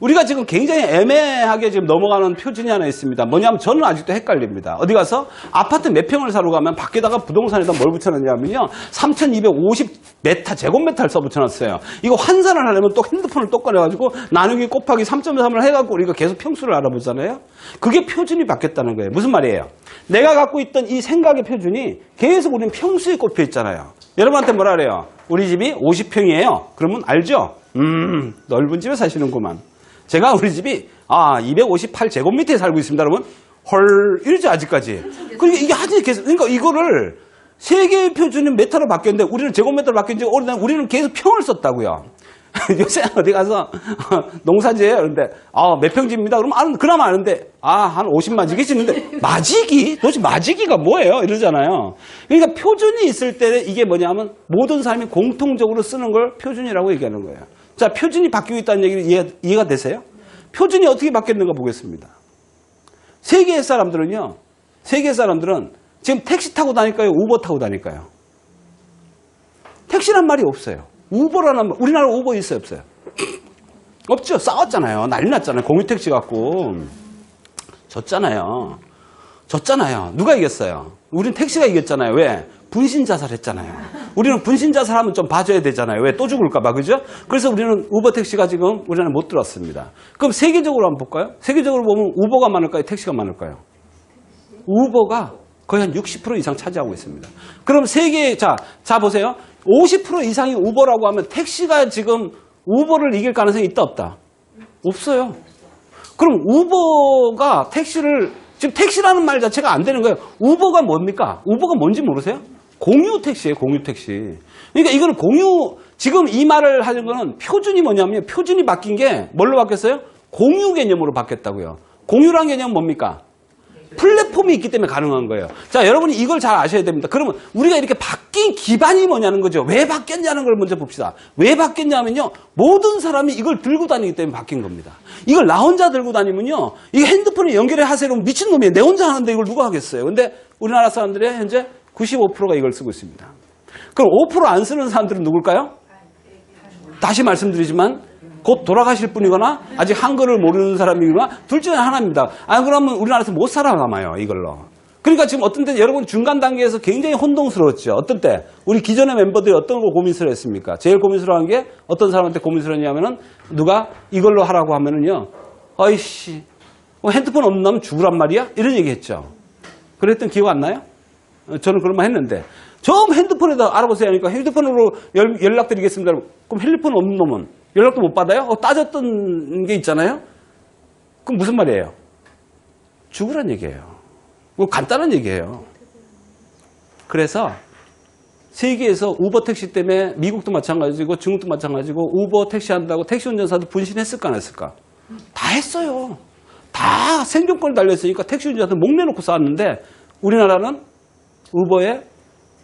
우리가 지금 굉장히 애매하게 지금 넘어가는 표준이 하나 있습니다. 뭐냐면 저는 아직도 헷갈립니다. 어디 가서 아파트 몇 평을 사러 가면 밖에다가 부동산에다 뭘 붙여놨냐면요. 3250 제곱미터를 써붙여놨어요. 이거 환산을 하려면 또 핸드폰을 또 꺼내가지고 나누기 곱하기 3.3을 해갖고 우리가 계속 평수를 알아보잖아요. 그게 표준이 바뀌었다는 거예요. 무슨 말이에요? 내가 갖고 있던 이 생각의 표준이 계속 우리는 평수에 꼽혀 있잖아요. 여러분한테 뭐라 그래요? 우리 집이 50평이에요. 그러면 알죠? 넓은 집에 사시는구만. 제가 우리 집이 258제곱미터에 살고 있습니다. 여러분 헐 이러지 아직까지. 그러니까 이게 하지 계속 그러니까 이거를 세계의 표준은 메타로 바뀌었는데 우리는 제곱미터로 바뀐 지 오래된 우리는 계속 평을 썼다고요. 요새 어디 가서 농사지에요. 그런데 몇 평집입니다. 그러면 그나마 아는데 한 50마지기 짓는데 마지기? 도대체 마지기가 뭐예요? 이러잖아요. 그러니까 표준이 있을 때 이게 뭐냐면 모든 사람이 공통적으로 쓰는 걸 표준이라고 얘기하는 거예요. 자, 표준이 바뀌고 있다는 얘기를 이해가 되세요? 표준이 어떻게 바뀌었는가 보겠습니다. 세계의 사람들은 지금 택시 타고 다닐까요? 우버 타고 다닐까요? 택시란 말이 없어요. 우버라는 말, 우리나라 우버 있어요? 없어요? 없죠. 싸웠잖아요. 난리 났잖아요. 공유택시 갖고. 졌잖아요. 누가 이겼어요? 우린 택시가 이겼잖아요. 왜? 분신자살했잖아요. 우리는 분신자살하면 좀 봐줘야 되잖아요. 왜? 또 죽을까봐. 그죠? 그래서 우리는 우버 택시가 지금 우리나라에 못 들어왔습니다. 그럼 세계적으로 한번 볼까요? 세계적으로 보면 우버가 많을까요? 택시가 많을까요? 우버가 거의 한 60% 이상 차지하고 있습니다. 그럼 자 보세요. 50% 이상이 우버라고 하면 택시가 지금 우버를 이길 가능성이 있다 없다? 없어요. 그럼 우버가 지금 택시라는 말 자체가 안 되는 거예요. 우버가 뭡니까? 우버가 뭔지 모르세요? 공유택시예요. 공유택시. 그러니까 이거는 지금 이 말을 하는 거는 표준이 뭐냐면 표준이 바뀐 게 뭘로 바뀌었어요? 공유 개념으로 바뀌었다고요. 공유란 개념은 뭡니까? 플랫폼이 있기 때문에 가능한 거예요. 자, 여러분이 이걸 잘 아셔야 됩니다. 그러면 우리가 이렇게 바뀐 기반이 뭐냐는 거죠. 왜 바뀌었냐는 걸 먼저 봅시다. 왜 바뀌었냐면요. 모든 사람이 이걸 들고 다니기 때문에 바뀐 겁니다. 이걸 나 혼자 들고 다니면요. 이게 핸드폰에 연결해 하세요. 그러면 미친놈이에요. 내 혼자 하는데 이걸 누가 하겠어요. 근데 우리나라 사람들의 현재 95%가 이걸 쓰고 있습니다. 그럼 5% 안 쓰는 사람들은 누굴까요? 다시 말씀드리지만 곧 돌아가실 분이거나 아직 한글을 모르는 사람이거나 둘 중에 하나입니다. 그러면 우리나라에서 못 살아남아요. 이걸로. 그러니까 지금 어떤 때 여러분 중간 단계에서 굉장히 혼동스러웠죠. 어떤 때 우리 기존의 멤버들이 어떤 걸 고민스러워했습니까? 제일 고민스러워한 게 어떤 사람한테 고민스러웠냐면은 누가 이걸로 하라고 하면은요. 아이씨 핸드폰 없는 놈 죽으란 말이야? 이런 얘기했죠. 그랬던 기억 안 나요? 저는 그런 말 했는데 좀 핸드폰에다 알아보세요 하니까 핸드폰으로 연락드리겠습니다. 그럼 핸드폰 없는 놈은 연락도 못 받아요? 따졌던 게 있잖아요? 그럼 무슨 말이에요? 죽으란 얘기예요. 뭐 간단한 얘기예요. 그래서 세계에서 우버 택시 때문에 미국도 마찬가지고 중국도 마찬가지고 우버 택시 한다고 택시 운전사도 분신했을까 안 했을까? 다 했어요. 다 생존권을 달렸으니까 택시 운전사도 목 내놓고 싸웠는데 우리나라는 우버의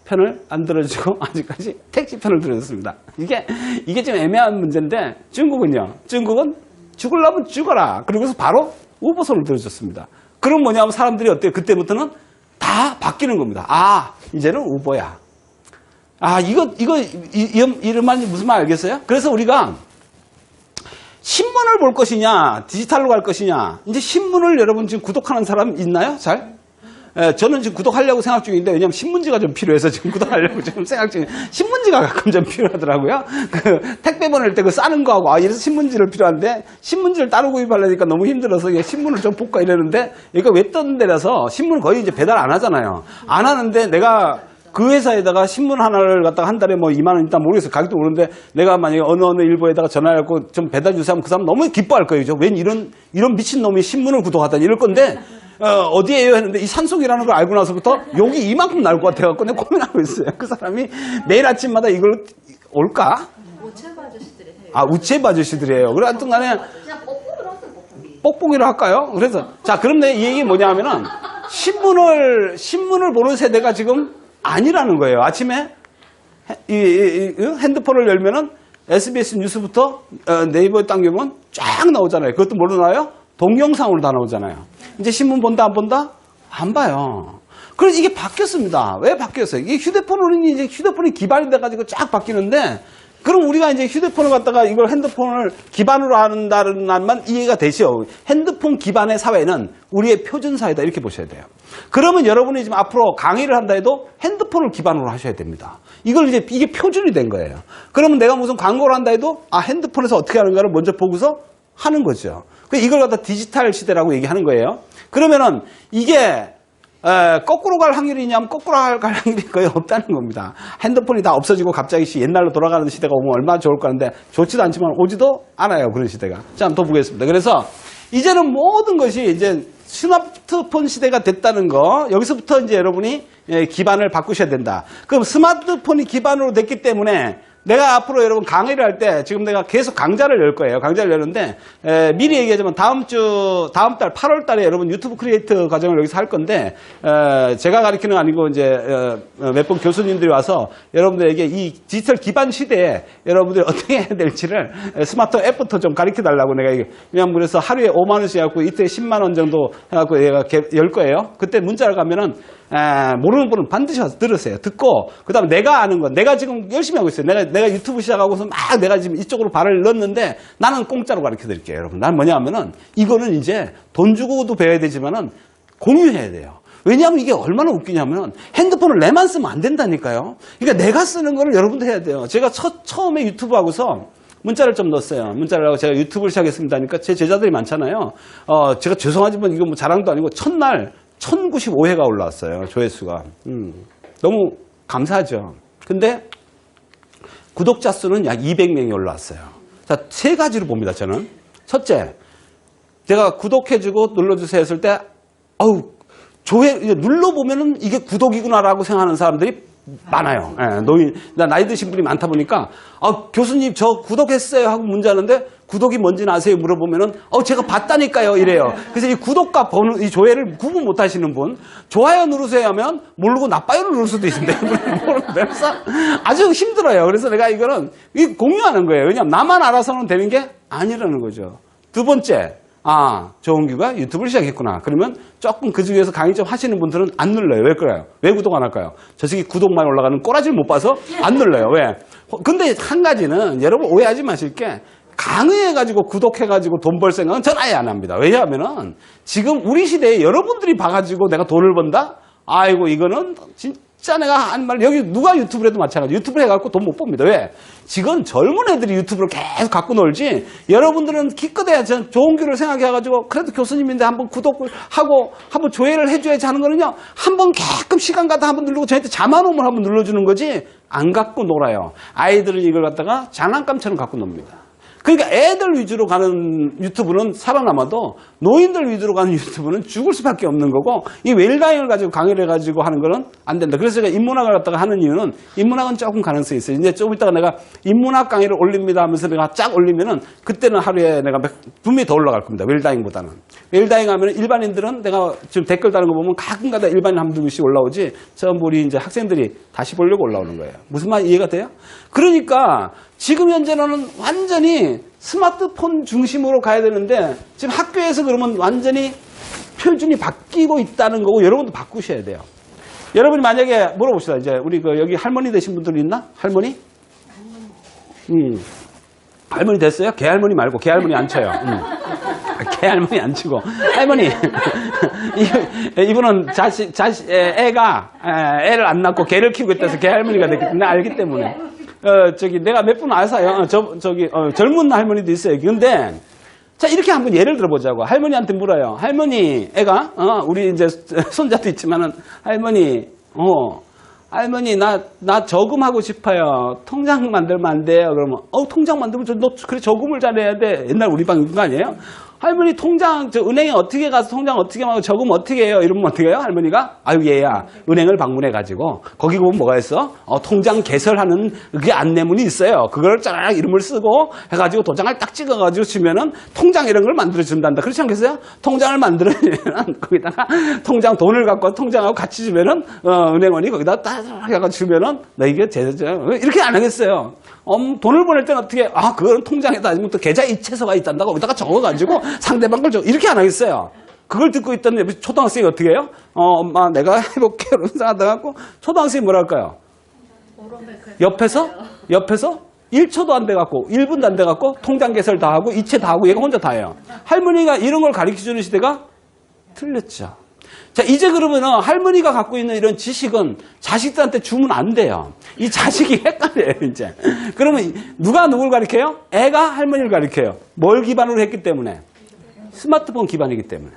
편을 안 들어주고 아직까지 택시 편을 들어줬습니다. 이게 좀 애매한 문제인데 중국은요. 중국은 죽으려면 죽어라. 그러고서 바로 우버 손을 들어줬습니다. 그럼 뭐냐면 사람들이 어때요? 그때부터는 다 바뀌는 겁니다. 이제는 우버야. 이런 말이 무슨 말 알겠어요? 그래서 우리가 신문을 볼 것이냐, 디지털로 갈 것이냐. 이제 신문을 여러분 지금 구독하는 사람 있나요? 잘? 저는 지금 구독하려고 생각 중인데 왜냐하면 신문지가 좀 필요해서 지금 구독하려고 지금 생각 중이에요. 신문지가 가끔 좀 필요하더라고요. 택배 보낼 때 싸는 거하고 이래서 신문지를 필요한데 신문지를 따로 구입하려니까 너무 힘들어서 신문을 좀 볼까 이러는데 이거 웹던 데라서 신문을 거의 이제 배달 안 하잖아요. 안 하는데 내가 그 회사에다가 신문 하나를 갖다가 한 달에 2만 원 일단 모르겠어요. 가격도 모르는데 내가 만약에 어느 일보에다가 전화해갖고 좀 배달 주세요 하면 그 사람 너무 기뻐할 거예요. 웬 이런 미친놈이 신문을 구독하다니 이럴 건데 어디에요? 했는데 이 산속이라는 걸 알고 나서부터 욕이 이만큼 나올 것 같아갖고 내가 고민하고 있어요. 그 사람이 매일 아침마다 이걸 올까? 우체부 아저씨들이 해요. 우체부 아저씨들이에요. 그래, 하여튼 간에 그냥 뽁뽁이로 하세요, 뽁뽁이. 뽁뽁이로 할까요? 그래서 그럼 내 이 얘기 뭐냐면은 신문을 보는 세대가 지금 아니라는 거예요. 아침에 핸드폰을 열면은 SBS 뉴스부터 네이버에 당기면 쫙 나오잖아요. 그것도 뭘로 나와요? 동영상으로 다 나오잖아요. 이제 신문 본다 안 본다? 안 봐요. 그래서 이게 바뀌었습니다. 왜 바뀌었어요? 이게 휴대폰이 기반이 돼가지고 쫙 바뀌는데 그럼 우리가 이제 휴대폰을 갖다가 이걸 핸드폰을 기반으로 한다는 말만 이해가 되시오. 핸드폰 기반의 사회는 우리의 표준 사회다 이렇게 보셔야 돼요. 그러면 여러분이 지금 앞으로 강의를 한다 해도 핸드폰을 기반으로 하셔야 됩니다. 이걸 이제 이게 표준이 된 거예요. 그러면 내가 무슨 광고를 한다 해도 핸드폰에서 어떻게 하는가를 먼저 보고서 하는 거죠. 이걸 갖다 디지털 시대라고 얘기하는 거예요. 그러면은 이게 거꾸로 갈 확률이 있냐면 거꾸로 갈 확률이 거의 없다는 겁니다. 핸드폰이 다 없어지고 갑자기 옛날로 돌아가는 시대가 오면 얼마나 좋을까 하는데 좋지도 않지만 오지도 않아요. 그런 시대가. 자, 한번 더 보겠습니다. 그래서 이제는 모든 것이 이제 스마트폰 시대가 됐다는 거, 여기서부터 이제 여러분이 기반을 바꾸셔야 된다. 그럼 스마트폰이 기반으로 됐기 때문에 내가 앞으로 여러분 강의를 할 때 지금 내가 계속 강좌를 열 거예요. 강좌를 여는데 미리 얘기하자면 다음 달 8월 달에 여러분 유튜브 크리에이터 과정을 여기서 할 건데 제가 가르치는 거 아니고 이제 몇 번 교수님들이 와서 여러분들에게 이 디지털 기반 시대에 여러분들이 어떻게 해야 될지를 스마트 앱부터 좀 가르쳐 달라고 내가 그냥 그래서 하루에 5만 원씩 해갖고 이틀에 10만 원 정도 해갖고 얘가 열 거예요. 그때 문자를 가면은 모르는 분은 반드시 와서 들으세요. 듣고 그다음에 내가 아는 건 내가 지금 열심히 하고 있어요. 내가 유튜브 시작하고서 막 내가 지금 이쪽으로 발을 넣었는데 나는 공짜로 가르쳐 드릴게요, 여러분. 난 뭐냐면은 이거는 이제 돈 주고도 배워야 되지만은 공유해야 돼요. 왜냐하면 이게 얼마나 웃기냐면 핸드폰을 내만 쓰면 안 된다니까요. 그러니까 내가 쓰는 거를 여러분도 해야 돼요. 제가 처음에 유튜브 하고서 문자를 좀 넣었어요. 문자를 하고 제가 유튜브를 시작했습니다 하니까 제 제자들이 많잖아요. 제가 죄송하지만 이거 뭐 자랑도 아니고 첫날 1095회가 올라왔어요. 조회수가. 너무 감사하죠. 근데 구독자 수는 약 200명이 올라왔어요. 자, 세 가지로 봅니다, 저는. 첫째, 제가 구독해주고 눌러주세요 했을 때, 눌러보면은 이게 구독이구나라고 생각하는 사람들이 많아요. 나이 드신 분이 많다 보니까, 교수님, 저 구독했어요 하고 문자하는데, 구독이 뭔지는 아세요? 물어보면은, 제가 봤다니까요. 이래요. 그래서 이 구독과 번호, 이 조회를 구분 못 하시는 분, 좋아요 누르세요 하면, 모르고 나빠요를 누를 수도 있는데, 그래서 아주 힘들어요. 그래서 내가 이거는 공유하는 거예요. 왜냐면 나만 알아서는 되는 게 아니라는 거죠. 두 번째, 조은규가 유튜브를 시작했구나. 그러면 조금 그 중에서 강의 좀 하시는 분들은 안 눌러요. 왜 그래요? 왜 구독 안 할까요? 저 새끼 구독만 올라가는 꼬라지를 못 봐서 안 눌러요. 왜? 근데 한 가지는 여러분 오해하지 마실 게 강의해가지고 구독해가지고 돈 벌 생각은 전 아예 안 합니다. 왜냐하면은 지금 우리 시대에 여러분들이 봐가지고 내가 돈을 번다? 아이고 이거는 진짜 내가 한 말 여기 누가 유튜브를 해도 마찬가지. 유튜브를 해갖고 돈 못 봅니다. 왜? 지금 젊은 애들이 유튜브를 계속 갖고 놀지 여러분들은 기껏해야 좋은 교를 생각해가지고 그래도 교수님인데 한번 구독을 하고 한번 조회를 해줘야지 하는 거는요. 한번 가끔 시간 가다 한번 누르고 저한테 자만 오면 한번 눌러주는 거지 안 갖고 놀아요. 아이들은 이걸 갖다가 장난감처럼 갖고 놉니다. 그러니까 애들 위주로 가는 유튜브는 살아남아도 노인들 위주로 가는 유튜브는 죽을 수밖에 없는 거고 이 웰다잉을 가지고 강의를 해가지고 하는 거는 안 된다. 그래서 제가 인문학을 갖다가 하는 이유는 인문학은 조금 가능성이 있어요. 이제 조금 있다가 내가 인문학 강의를 올립니다 하면서 내가 쫙 올리면은 그때는 하루에 내가 분명히 더 올라갈 겁니다. 웰다잉보다는. 웰다잉 하면 일반인들은 내가 지금 댓글 다는 거 보면 가끔가다 일반인 한두 명씩 올라오지 전부 우리 이제 학생들이 다시 보려고 올라오는 거예요. 무슨 말 이해가 돼요? 그러니까 지금 현재는 완전히 스마트폰 중심으로 가야 되는데 지금 학교에서 그러면 완전히 표준이 바뀌고 있다는 거고 여러분도 바꾸셔야 돼요. 여러분이 만약에 물어봅시다. 이제 우리 여기 할머니 되신 분들 있나? 할머니? 할머니 됐어요? 개할머니 말고 개할머니 안 쳐요. 개할머니 안 치고 할머니 이분은 애가 애를 안 낳고 개를 키우고 있다서 개할머니가 됐기 때문에 알기 때문에 내가 몇 분 아사요. 젊은 할머니도 있어요. 근데, 자, 이렇게 한번 예를 들어보자고. 할머니한테 물어요. 할머니, 애가, 우리 이제 손자도 있지만은, 할머니, 나 저금하고 싶어요. 통장 만들면 안 돼요. 그러면, 통장 만들면 너 그래, 저금을 잘해야 돼. 옛날 우리 방 그거 아니에요? 할머니 통장, 은행에 어떻게 가서 통장 어떻게 하고 저금 어떻게 해요? 이러면 어떻게 해요? 할머니가? 아유, 얘야. 은행을 방문해가지고, 거기 보면 뭐가 있어? 통장 개설하는 그게 안내문이 있어요. 그걸 쫙 이름을 쓰고 해가지고 도장을 딱 찍어가지고 주면은 통장 이런 걸 만들어준단다. 그렇지 않겠어요? 통장을 만들어주면 거기다가 통장 돈을 갖고 통장하고 같이 주면은, 은행원이 거기다 딱 해가지고 주면은, 너 이게 이렇게 안 하겠어요. 돈을 보낼 때는 어떻게, 그거는 통장에다 아니면 또 계좌 이체서가 있단다. 거기다가 적어가지고 상대방 걸 이렇게 안 하겠어요. 그걸 듣고 있던 초등학생이 어떻게 해요? 엄마 내가 해볼게. 이러면서 하다 갖고 초등학생이 뭐랄까요? 옆에서 1초도 안 돼갖고 1분도 안 돼갖고 통장 개설 다 하고 이체 다 하고 얘가 혼자 다 해요. 할머니가 이런 걸 가르쳐주는 시대가 틀렸죠. 자, 이제 그러면은 할머니가 갖고 있는 이런 지식은 자식들한테 주면 안 돼요. 이 자식이 헷갈려요, 이제. 그러면 누가 누굴 가르쳐요? 애가 할머니를 가르쳐요. 뭘 기반으로 했기 때문에? 스마트폰 기반이기 때문에.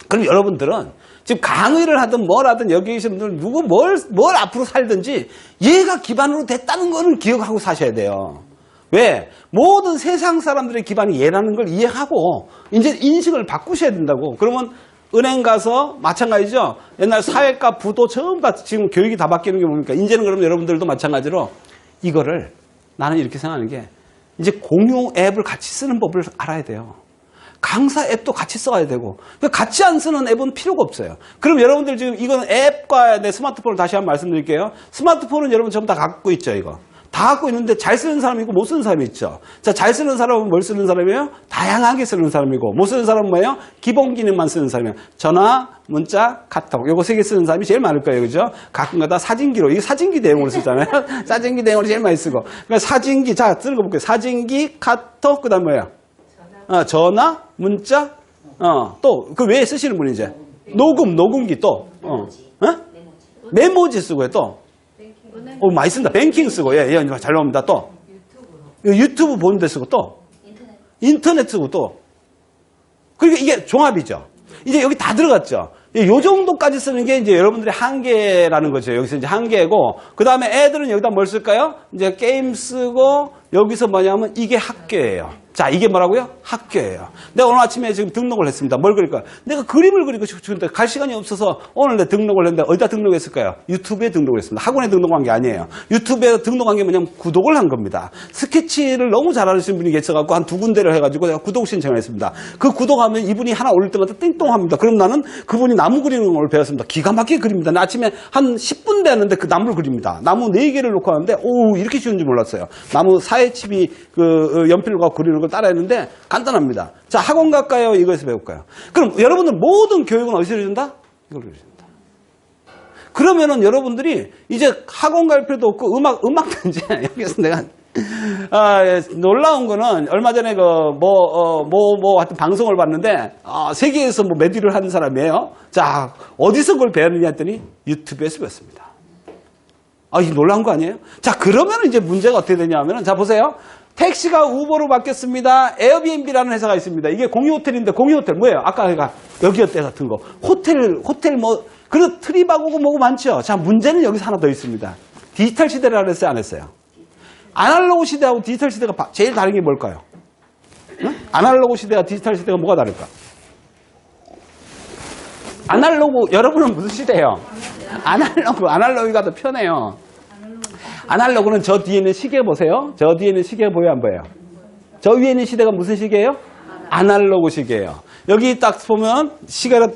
그럼 여러분들은 지금 강의를 하든 뭘 하든 여기 계신 분들 누구 뭘 앞으로 살든지 얘가 기반으로 됐다는 거는 기억하고 사셔야 돼요. 왜? 모든 세상 사람들의 기반이 얘라는 걸 이해하고 이제 인식을 바꾸셔야 된다고. 그러면 은행 가서 마찬가지죠. 옛날 사회과 부도 처음 다 지금 교육이 다 바뀌는 게 뭡니까? 이제는 그럼 여러분들도 마찬가지로 이거를 나는 이렇게 생각하는 게 이제 공유 앱을 같이 쓰는 법을 알아야 돼요. 강사 앱도 같이 써야 되고 같이 안 쓰는 앱은 필요가 없어요. 그럼 여러분들 지금 이건 앱과 내 스마트폰을 다시 한번 말씀드릴게요. 스마트폰은 여러분 전부 다 갖고 있죠. 이거 다 갖고 있는데 잘 쓰는 사람이 있고 못 쓰는 사람이 있죠. 자, 잘 쓰는 사람은 뭘 쓰는 사람이에요? 다양하게 쓰는 사람이고 못 쓰는 사람은 뭐예요? 기본 기능만 쓰는 사람이에요. 전화, 문자, 카톡 요거 3개 쓰는 사람이 제일 많을 거예요. 그죠? 가끔가다 사진기로 이게 사진기 대용으로 쓰잖아요. 사진기 대용으로 제일 많이 쓰고 그러니까 사진기 자 쓰는 거 볼게요. 사진기, 카톡 그다음 뭐예요? 전화, 문자, 또, 그 왜 쓰시는 분이 이제? 녹음기 또, 메모지 쓰고요, 또. 많이 쓴다. 뱅킹 쓰고, 예, 잘 나옵니다, 또. 유튜브 보는 데 쓰고, 또. 인터넷 쓰고, 또. 그러니까 이게 종합이죠. 이제 여기 다 들어갔죠. 요 정도까지 쓰는 게 이제 여러분들의 한계라는 거죠. 여기서 이제 한계고, 그 다음에 애들은 여기다 뭘 쓸까요? 이제 게임 쓰고, 여기서 뭐냐면 이게 학교예요. 자, 이게 뭐라고요? 학교예요. 내가 오늘 아침에 지금 등록을 했습니다. 뭘 그릴까요? 내가 그림을 그리고 싶은데 갈 시간이 없어서 오늘 내 등록을 했는데 어디다 등록했을까요? 유튜브에 등록을 했습니다. 학원에 등록한 게 아니에요. 유튜브에 등록한 게 뭐냐면 구독을 한 겁니다. 스케치를 너무 잘하시는 분이 계셔갖고 한 2군데를 해가지고 내가 구독 신청을 했습니다. 그 구독하면 이분이 하나 올릴 때마다 띵똥합니다. 그럼 나는 그분이 나무 그리는 걸 배웠습니다. 기가 막히게 그립니다. 나 아침에 한 10분 됐는데 그 나무를 그립니다. 나무 4개를 놓고 하는데 오 이렇게 쉬운 줄 몰랐어요. 나무 사회칩이 그 연필로 갖고 그리는 걸 따라했는데 간단합니다. 자, 학원 갈까요? 이거에서 배울까요? 그럼 여러분들 모든 교육은 어디서 해준다? 이걸 해준다. 그러면은 여러분들이 이제 학원 갈 필요도 없고 음악도 이제 여기서 내가 놀라운 거는 얼마 전에 하여튼 방송을 봤는데 세계에서 몇 위를 하는 사람이에요. 자, 어디서 그걸 배웠느냐 했더니 유튜브에서 배웠습니다. 이게 놀라운 거 아니에요? 자, 그러면 이제 문제가 어떻게 되냐 하면은 자, 보세요. 택시가 우버로 바뀌었습니다. 에어비앤비라는 회사가 있습니다. 이게 공유 호텔인데 공유 호텔 뭐예요? 아까 여기어때 같은 거. 호텔 그래도 트립하고 뭐고 많죠. 자, 문제는 여기서 하나 더 있습니다. 디지털 시대라 그랬어요? 안 했어요? 아날로그 시대하고 디지털 시대가 제일 다른 게 뭘까요? 응? 아날로그 시대와 디지털 시대가 뭐가 다를까? 아날로그, 여러분은 무슨 시대예요? 아날로그가 더 편해요. 아날로그는 저 뒤에 있는 시계 보세요. 저 뒤에 있는 시계 보여요, 안 보여요? 저 위에 있는 시대가 무슨 시계예요? 아날로그 시계예요. 여기 딱 보면 시계가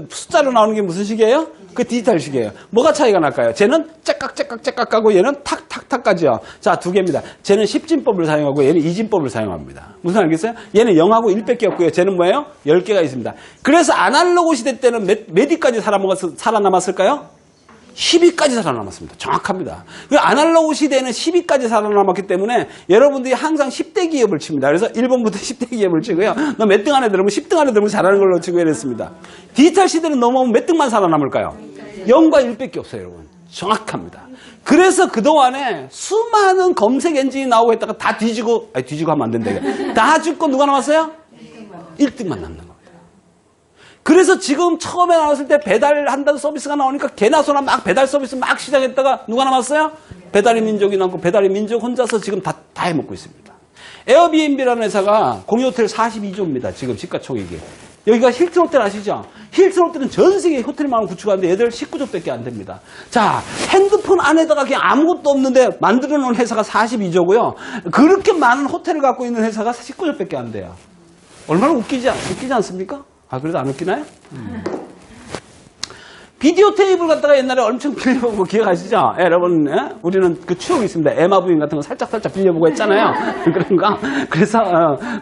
숫자로 나오는 게 무슨 시계예요? 그 디지털 시계예요. 뭐가 차이가 날까요? 쟤는 째깍 가고 얘는 탁탁탁까지요. 자, 2개입니다. 쟤는 10진법을 사용하고 얘는 2진법을 사용합니다. 무슨 알겠어요? 얘는 0하고 1밖에 없고요. 쟤는 뭐예요? 10개가 있습니다. 그래서 아날로그 시대 때는 몇 위까지 살아남았을까요? 10위까지 살아남았습니다. 정확합니다. 그 아날로그 시대에는 10위까지 살아남았기 때문에 여러분들이 항상 10대 기업을 칩니다. 그래서 1번부터 10대 기업을 치고요. 너 몇 등 안에 들으면 10등 안에 들으면 잘하는 걸로 치고 이랬습니다. 디지털 시대는 넘어오면 몇 등만 살아남을까요? 0과 1밖에 없어요, 여러분. 정확합니다. 그래서 그동안에 수많은 검색 엔진이 나오고 했다가 다 뒤지고 하면 안 된다. 다 죽고 누가 남았어요? 1등만 남는 겁니다. 그래서 지금 처음에 나왔을 때 배달한다는 서비스가 나오니까 개나 소나 막 배달 서비스 막 시작했다가 누가 남았어요? 배달의 민족이 남고 배달의 민족 혼자서 지금 다 해먹고 있습니다. 에어비앤비라는 회사가 공유 호텔 42조입니다. 지금 시가총액이. 여기가 힐튼 호텔 아시죠? 힐튼 호텔은 전 세계 호텔만 구축하는데 얘들 19조밖에 안 됩니다. 자, 핸드폰 안에다가 그냥 아무것도 없는데 만들어 놓은 회사가 42조고요. 그렇게 많은 호텔을 갖고 있는 회사가 19조밖에 안 돼요. 얼마나 웃기지 않습니까? 그래도 안 웃기나요? 비디오 테이프를 갖다가 옛날에 엄청 빌려보고 기억하시죠? 여러분, 우리는 그 추억이 있습니다. 에마 부인 같은 거 살짝 빌려보고 했잖아요. 그런 거. 그래서,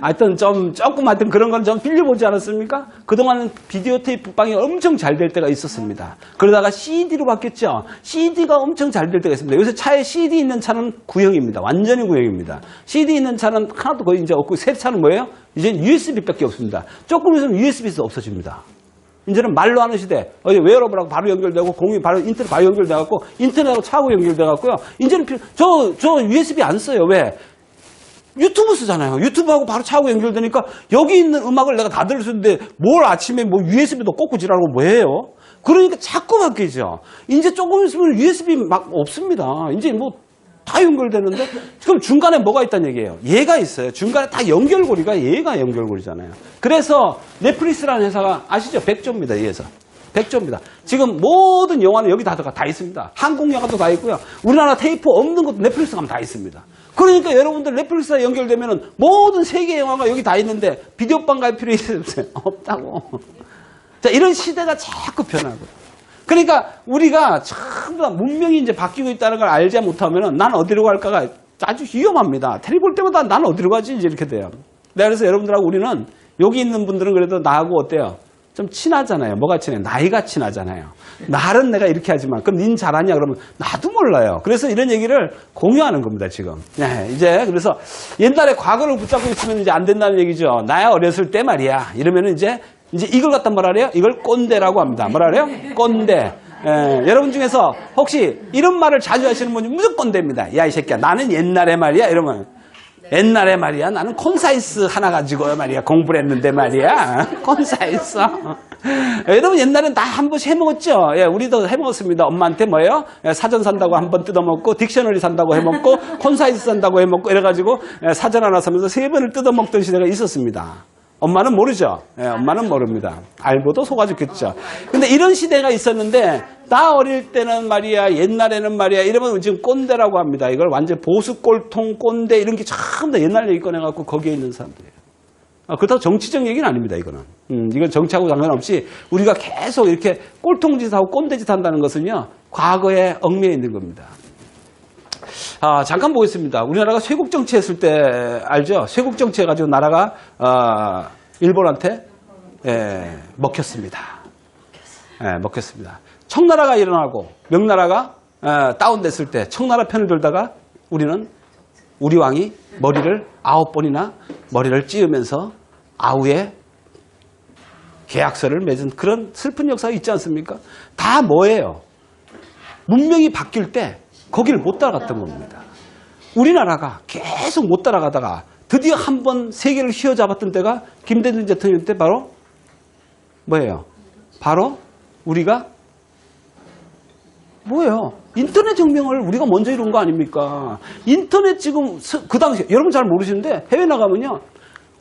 하여튼 조금 하여튼 그런 건 좀 빌려보지 않았습니까? 그동안은 비디오 테이프 방이 엄청 잘 될 때가 있었습니다. 그러다가 CD로 바뀌었죠? CD가 엄청 잘 될 때가 있습니다. 요새 차에 CD 있는 차는 구형입니다. 완전히 구형입니다. CD 있는 차는 하나도 거의 이제 없고, 새 차는 뭐예요? 이제 USB밖에 없습니다. 조금 있으면 USB에서 없어집니다. 이제는 말로 하는 시대. 웨어러블하고 바로 연결되고, 바로 인터넷 바로 연결돼갖고, 인터넷하고 차하고 연결돼갖고요. 이제는 저 USB 안 써요. 왜? 유튜브 쓰잖아요. 유튜브하고 바로 차하고 연결되니까 여기 있는 음악을 내가 다 들을 수 있는데 뭘 아침에 뭐 USB도 꽂고 지라고 뭐해요? 그러니까 자꾸 바뀌죠. 이제 조금 있으면 USB 막 없습니다. 이제 뭐 다 연결되는데 지금 중간에 뭐가 있다는 얘기예요. 얘가 있어요. 중간에 다 연결고리가 얘가 연결고리잖아요. 그래서 넷플릭스라는 회사가 아시죠? 백조입니다. 이 회사. 백조입니다. 지금 모든 영화는 여기 다 있습니다. 한국 영화도 다 있고요. 우리나라 테이프 없는 것도 넷플릭스 가면 다 있습니다. 그러니까 여러분들 넷플릭스에 연결되면은 모든 세계 영화가 여기 다 있는데 비디오방 갈 필요 있어요? 없다고. 자, 이런 시대가 자꾸 변하고. 그러니까 우리가 전부 다 문명이 이제 바뀌고 있다는 걸 알지 못하면은 난 어디로 갈까가 아주 위험합니다. 텔레비 볼 때마다 난 어디로 가지? 이제 이렇게 돼요. 그래서 여러분들하고 우리는 여기 있는 분들은 그래도 나하고 어때요? 좀 친하잖아요. 뭐가 친해요? 나이가 친하잖아요. 말은 내가 이렇게 하지만 그럼 닌 잘하냐? 그러면 나도 몰라요. 그래서 이런 얘기를 공유하는 겁니다, 지금. 네, 이제 그래서 옛날에 과거를 붙잡고 있으면 이제 안 된다는 얘기죠. 나야 어렸을 때 말이야. 이러면은 이제 이걸 갖다 뭐라 그래요? 이걸 꼰대라고 합니다. 뭐라 그래요? 꼰대. 여러분 중에서 혹시 이런 말을 자주 하시는 분이 무조건 꼰대입니다. 야, 이 새끼야. 나는 옛날에 말이야. 이러면. 옛날에 말이야. 나는 콘사이스 하나 가지고 말이야. 공부를 했는데 말이야. 콘사이스. 여러분 옛날엔 다 한 번씩 해먹었죠? 예, 우리도 해먹었습니다. 엄마한테 뭐예요? 사전 산다고 한 번 뜯어먹고, 딕셔너리 산다고 해먹고, 콘사이스 산다고 해먹고, 이래가지고 사전 하나 사면서 3번을 뜯어먹던 시대가 있었습니다. 엄마는 모르죠. 예, 엄마는 모릅니다. 알고도 속아 죽겠죠. 근데 이런 시대가 있었는데 나 어릴 때는 말이야, 옛날에는 말이야, 이러면 지금 꼰대라고 합니다. 이걸 완전 보수 꼴통 꼰대 이런 게 전부 다 옛날 얘기 꺼내갖고 거기에 있는 사람들이에요. 그렇다고 정치적 얘기는 아닙니다. 이거는. 이건 정치하고 상관없이 우리가 계속 이렇게 꼴통짓하고 꼰대짓 한다는 것은요, 과거에 얽매여 있는 겁니다. 잠깐 보겠습니다. 우리나라가 쇄국 정치했을 때 알죠? 쇄국 정치 해가지고 나라가 일본한테 먹혔습니다. 먹혔습니다. 청나라가 일어나고 명나라가 다운됐을 때 청나라 편을 들다가 우리 왕이 머리를 9번이나 머리를 찌우면서 아우의 계약서를 맺은 그런 슬픈 역사가 있지 않습니까? 다 뭐예요? 문명이 바뀔 때 거기를 못 따라갔던 겁니다. 우리나라가 계속 못 따라가다가 드디어 한 번 세계를 휘어잡았던 때가 김대중 대통령 때 바로 뭐예요? 바로 우리가 뭐예요? 인터넷 혁명을 우리가 먼저 이룬 거 아닙니까? 인터넷 지금 그 당시 여러분 잘 모르시는데 해외 나가면요.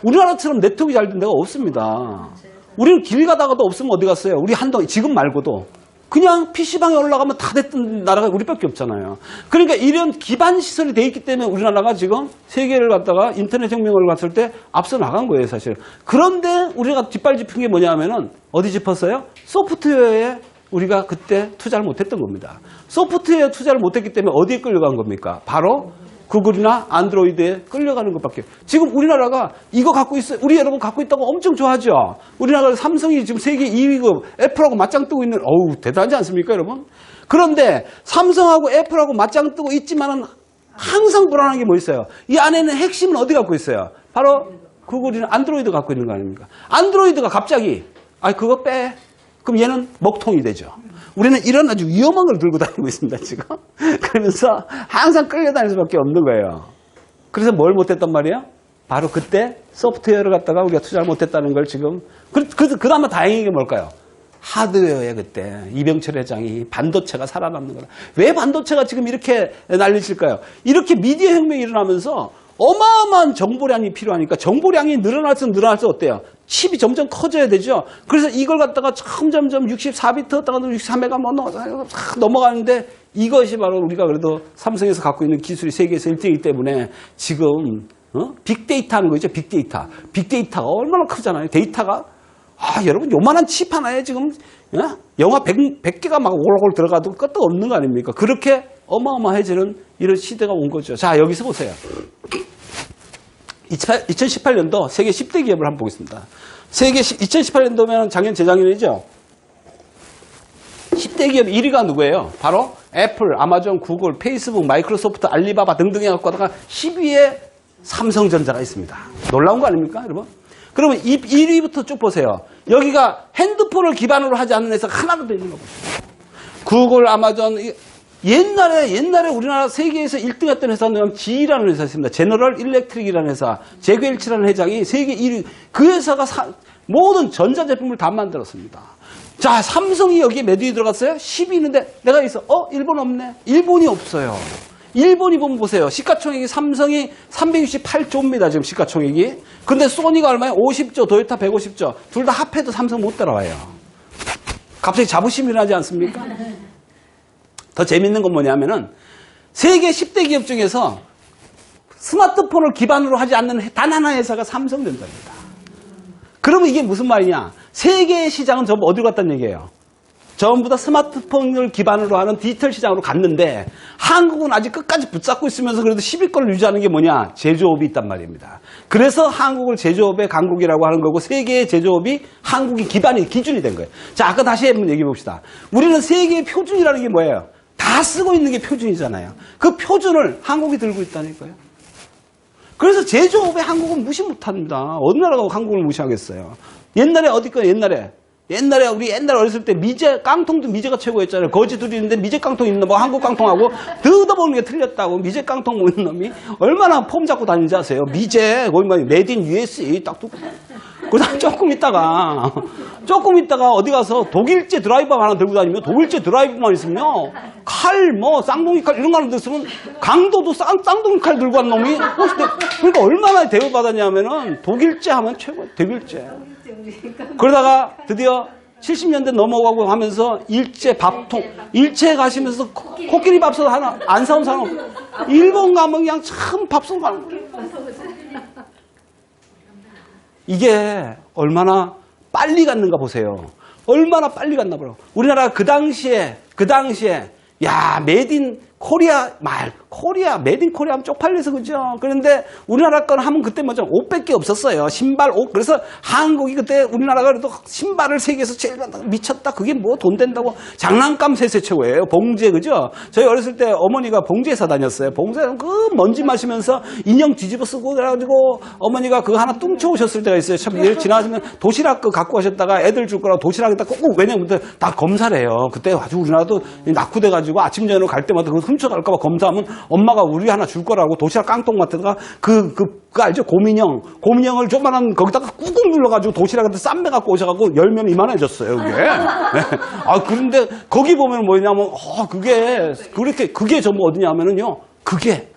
우리나라처럼 네트워크가 잘 된 데가 없습니다. 우리는 길 가다가도 없으면 어디 갔어요? 우리 한동 지금 말고도. 그냥 PC방에 올라가면 다 됐던 나라가 우리밖에 없잖아요. 그러니까 이런 기반 시설이 돼 있기 때문에 우리나라가 지금 세계를 갖다가 인터넷 혁명을 갔을 때 앞서 나간 거예요, 사실. 그런데 우리가 뒷발 짚은 게 뭐냐 하면은 어디 짚었어요? 소프트웨어에 우리가 그때 투자를 못했던 겁니다. 소프트웨어 투자를 못했기 때문에 어디에 끌려간 겁니까? 바로 구글이나 안드로이드에 끌려가는 것밖에. 지금 우리나라가 이거 갖고 있어요. 우리 여러분 갖고 있다고 엄청 좋아하죠. 우리나라 삼성이 지금 세계 2위고 애플하고 맞짱 뜨고 있는, 어우, 대단하지 않습니까, 여러분? 그런데 삼성하고 애플하고 맞짱 뜨고 있지만은 항상 불안한 게 뭐 있어요? 이 안에는 핵심은 어디 갖고 있어요? 바로 구글이나 안드로이드 갖고 있는 거 아닙니까? 안드로이드가 갑자기, 그거 빼. 그럼 얘는 먹통이 되죠. 우리는 이런 아주 위험한 걸 들고 다니고 있습니다, 지금. 그러면서 항상 끌려다닐 수밖에 없는 거예요. 그래서 뭘 못했단 말이에요? 바로 그때 소프트웨어를 갖다가 우리가 투자를 못했다는 걸 지금. 그나마 다행인 게 뭘까요? 하드웨어에 그때 이병철 회장이 반도체가 살아남는 거다. 왜 반도체가 지금 이렇게 난리칠까요? 이렇게 미디어 혁명이 일어나면서 어마어마한 정보량이 필요하니까 정보량이 늘어날수록 어때요? 칩이 점점 커져야 되죠. 그래서 이걸 갖다가 점점 64비트 갔다가 64메가 넘어가는데 이것이 바로 우리가 그래도 삼성에서 갖고 있는 기술이 세계에서 1등이기 때문에 지금 빅데이터 하는 거 있죠. 빅데이터. 빅데이터가 얼마나 크잖아요. 데이터가 여러분 요만한 칩 하나에 지금 영화 100개가 막 올라올 들어가도 끄떡 없는 거 아닙니까? 그렇게 어마어마해지는 이런 시대가 온 거죠. 자, 여기서 보세요. 2018년도 세계 10대 기업을 한번 보겠습니다. 2018년도면 작년, 재작년이죠. 10대 기업 1위가 누구예요? 바로 애플, 아마존, 구글, 페이스북, 마이크로소프트, 알리바바 등등 해갖고 하다가 10위에 삼성전자가 있습니다. 놀라운 거 아닙니까, 여러분? 그러면 1위부터 쭉 보세요. 여기가 핸드폰을 기반으로 하지 않는 회사가 하나도 있는 거 보세요. 구글, 아마존, 옛날에 우리나라 세계에서 1등 했던 회사는 GE라는 회사가 있습니다. 제너럴 일렉트릭이라는 회사, 제그엘치라는 회장이 세계 1위, 그 회사가 모든 전자제품을 다 만들었습니다. 자, 삼성이 여기에 몇 위 들어갔어요? 10위 있는데 내가 있어. 일본 없네. 일본이 없어요. 일본이 보면 보세요. 시가총액이 삼성이 368조입니다. 지금 시가총액이. 근데 소니가 얼마예요? 50조, 도요타 150조. 둘 다 합해도 삼성 못 따라와요. 갑자기 자부심이 일어나지 않습니까? 더 재밌는 건 뭐냐면은 세계 10대 기업 중에서 스마트폰을 기반으로 하지 않는 단 하나의 회사가 삼성전자입니다. 그러면 이게 무슨 말이냐? 세계의 시장은 전부 어디로 갔다는 얘기예요? 전부 다 스마트폰을 기반으로 하는 디지털 시장으로 갔는데 한국은 아직 끝까지 붙잡고 있으면서 그래도 10위권을 유지하는 게 뭐냐? 제조업이 있단 말입니다. 그래서 한국을 제조업의 강국이라고 하는 거고 세계의 제조업이 한국이 기준이 된 거예요. 자, 아까 다시 한번 얘기해 봅시다. 우리는 세계의 표준이라는 게 뭐예요? 다 쓰고 있는 게 표준이잖아요. 그 표준을 한국이 들고 있다니까요. 그래서 제조업에 한국은 무시 못합니다. 어느 나라가 한국을 무시하겠어요. 옛날에 옛날에 우리 옛날 어렸을 때 깡통도 미제가 최고였잖아요. 거지 둘이 있는데 미제 깡통 있는 뭐 한국 깡통하고 뜯어보는 게 틀렸다고 미제 깡통 모는 놈이 얼마나 폼 잡고 다니는지 아세요? 미제 거기 뭐 메이드 인 USA 딱 두고 그다음 조금 있다가 어디 가서 독일제 드라이버 하나 들고 다니면 독일제 드라이버만 있으면요 칼 뭐 쌍둥이 칼 이런 거 하나 있으면 강도도 쌍둥이 칼 들고 간 놈이 그러니까 얼마나 대우받았냐면은 독일제 하면 최고 독일제. 그러다가 드디어 70년대 넘어가고 하면서 일제 가시면서 코끼리 밥솥 하나 안 사온 사람 일본 가면 그냥 참 밥솥 가는 거예요. 이게 얼마나 빨리 갔는가 보세요. 얼마나 빨리 갔나 봐요. 우리나라가 그 당시에 야 메이드 인 코리아 메이드 인 코리아 하면 쪽팔려서 그죠. 그런데 우리나라 건 하면 그때 뭐죠? 옷밖에 없었어요. 신발, 옷. 그래서 한국이 그때 우리나라가 그래도 신발을 세계에서 제일 미쳤다. 그게 뭐 돈 된다고 장난감 세세 최고예요. 봉제 그죠? 저희 어렸을 때 어머니가 봉제에서 다녔어요. 봉제는 그 먼지 마시면서 인형 뒤집어 쓰고 그래가지고 어머니가 그거 하나 뚱쳐 오셨을 때가 있어요. 참 지나가시면 도시락 그 갖고 가셨다가 애들 줄 거라고 도시락에다 꼭 왜냐면 다 검사를 해요. 그때 아주 우리나라도 낙후돼가지고 아침 저녁으로 갈 때마다 그거 훔쳐갈까봐 검사하면 엄마가 우리 하나 줄 거라고 도시락 깡통 같은 그거 알죠? 곰인형을 조그만한 거기다가 꾹꾹 눌러가지고 도시락한테 쌈매 갖고 오셔가지고 열면 이만해졌어요, 그게. 네. 그런데 거기 보면 뭐냐면, 그게 전부 어디냐면은요, 그게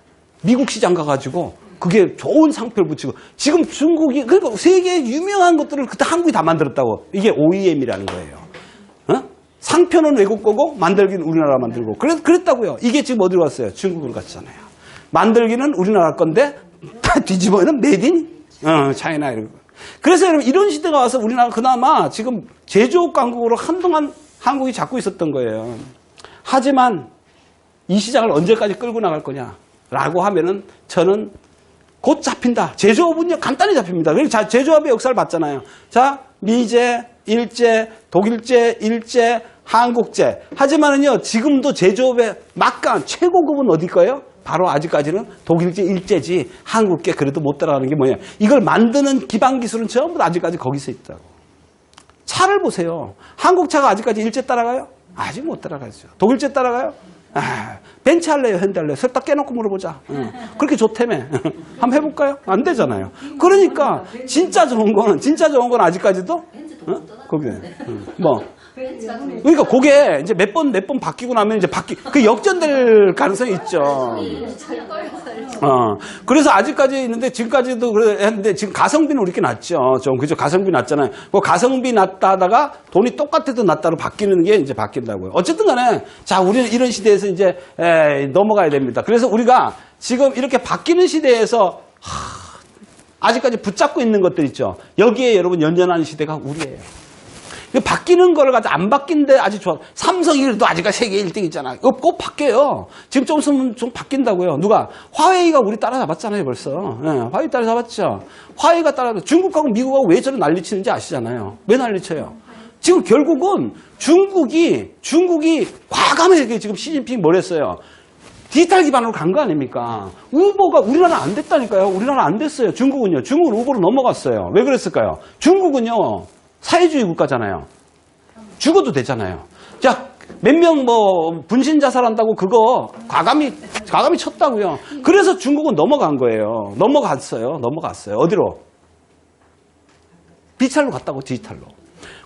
미국 시장 가가지고 그게 좋은 상표를 붙이고 지금 중국이, 그러니까 세계에 유명한 것들을 그때 한국이 다 만들었다고. 이게 OEM이라는 거예요. 상표는 외국 거고 만들기는 우리나라 만들고 그랬다고요. 이게 지금 어디로 갔어요? 중국으로 갔잖아요. 만들기는 우리나라 건데 다 뒤집어는 메이드 인 차이나 이런 거. 그래서 여러분 이런 시대가 와서 우리나라 그나마 지금 제조업 강국으로 한동안 한국이 잡고 있었던 거예요. 하지만 이 시장을 언제까지 끌고 나갈 거냐라고 하면은 저는 곧 잡힌다. 제조업은요 간단히 잡힙니다. 그래서 제조업의 역사를 봤잖아요. 자, 미제, 일제, 독일제, 일제, 한국제. 하지만은요, 지금도 제조업의 막강한 최고급은 어디 거예요? 바로 아직까지는 독일제, 일제지. 한국계 그래도 못 따라가는 게 뭐냐. 이걸 만드는 기반 기술은 전부 다 아직까지 거기서 있다고. 차를 보세요. 한국차가 아직까지 일제 따라가요? 아직 못 따라가죠. 독일제 따라가요? 벤츠 할래요? 현대 할래요? 셋 다 깨놓고 물어보자. 그렇게 좋다며. 한번 해볼까요? 안 되잖아요. 그러니까 진짜 좋은 건 아직까지도 거기 그러니까 그게 이제 몇 번 바뀌고 나면 이제 그 역전될 가능성이 있죠. 그래서 아직까지 있는데 지금까지도 했는데 지금 가성비는 우리께 낮죠. 좀 그죠? 가성비 낮잖아요. 그 가성비 낮다 하다가 돈이 똑같아도 낮다로 바뀌는 게 이제 바뀐다고요. 어쨌든 간에 자, 우리는 이런 시대에서 이제 넘어가야 됩니다. 그래서 우리가 지금 이렇게 바뀌는 시대에서 아직까지 붙잡고 있는 것들 있죠. 여기에 여러분 연연하는 시대가 우리예요. 바뀌는 걸 가지고 안 바뀐데 아주 좋아. 삼성이 그래도 아직까지 세계 1등 있잖아. 이거 꼭 바뀌어요. 지금 좀 있으면 좀 바뀐다고요. 누가? 화웨이가 우리 따라잡았잖아요, 벌써. 네, 화웨이 따라잡았죠. 화웨이가 따라잡았죠. 중국하고 미국하고 왜 저를 난리치는지 아시잖아요. 왜 난리쳐요? 지금 결국은 중국이 과감하게 지금 시진핑이 뭘 했어요? 디지털 기반으로 간 거 아닙니까? 우버가 우리나라 안 됐다니까요. 우리나라 안 됐어요. 중국은 우버로 넘어갔어요. 왜 그랬을까요? 중국은요. 사회주의 국가잖아요. 죽어도 되잖아요. 자, 몇 명 분신 자살한다고 그거 과감히 쳤다고요. 그래서 중국은 넘어간 거예요. 넘어갔어요. 어디로? 디지털로 갔다고, 디지털로.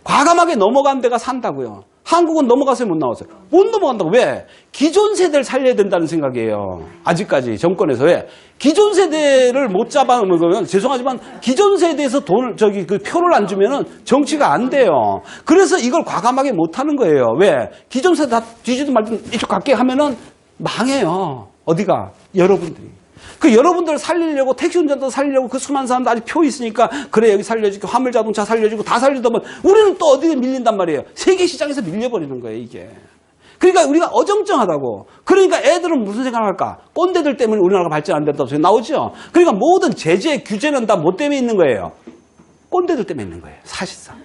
과감하게 넘어간 데가 산다고요. 한국은 넘어가서요, 못 나왔어요? 못 넘어간다고. 왜? 기존 세대를 살려야 된다는 생각이에요. 아직까지 정권에서. 왜? 기존 세대를 못 잡아먹으면, 죄송하지만, 기존 세대에서 표를 안 주면은 정치가 안 돼요. 그래서 이걸 과감하게 못 하는 거예요. 왜? 기존 세대 다 뒤지든 말든 이쪽 갈게 하면은 망해요. 어디가? 여러분들이. 그 여러분들 살리려고, 택시 운전도 살리려고 그 수많은 사람들 아직 표 있으니까, 그래, 여기 살려주고, 화물자동차 살려주고, 다 살리다 보면, 우리는 또 어디에 밀린단 말이에요. 세계 시장에서 밀려버리는 거예요, 이게. 그러니까 우리가 어정쩡하다고. 그러니까 애들은 무슨 생각을 할까? 꼰대들 때문에 우리나라가 발전 안 된다고 소리 나오죠? 그러니까 모든 제재, 규제는 다 뭐 때문에 있는 거예요? 꼰대들 때문에 있는 거예요, 사실상.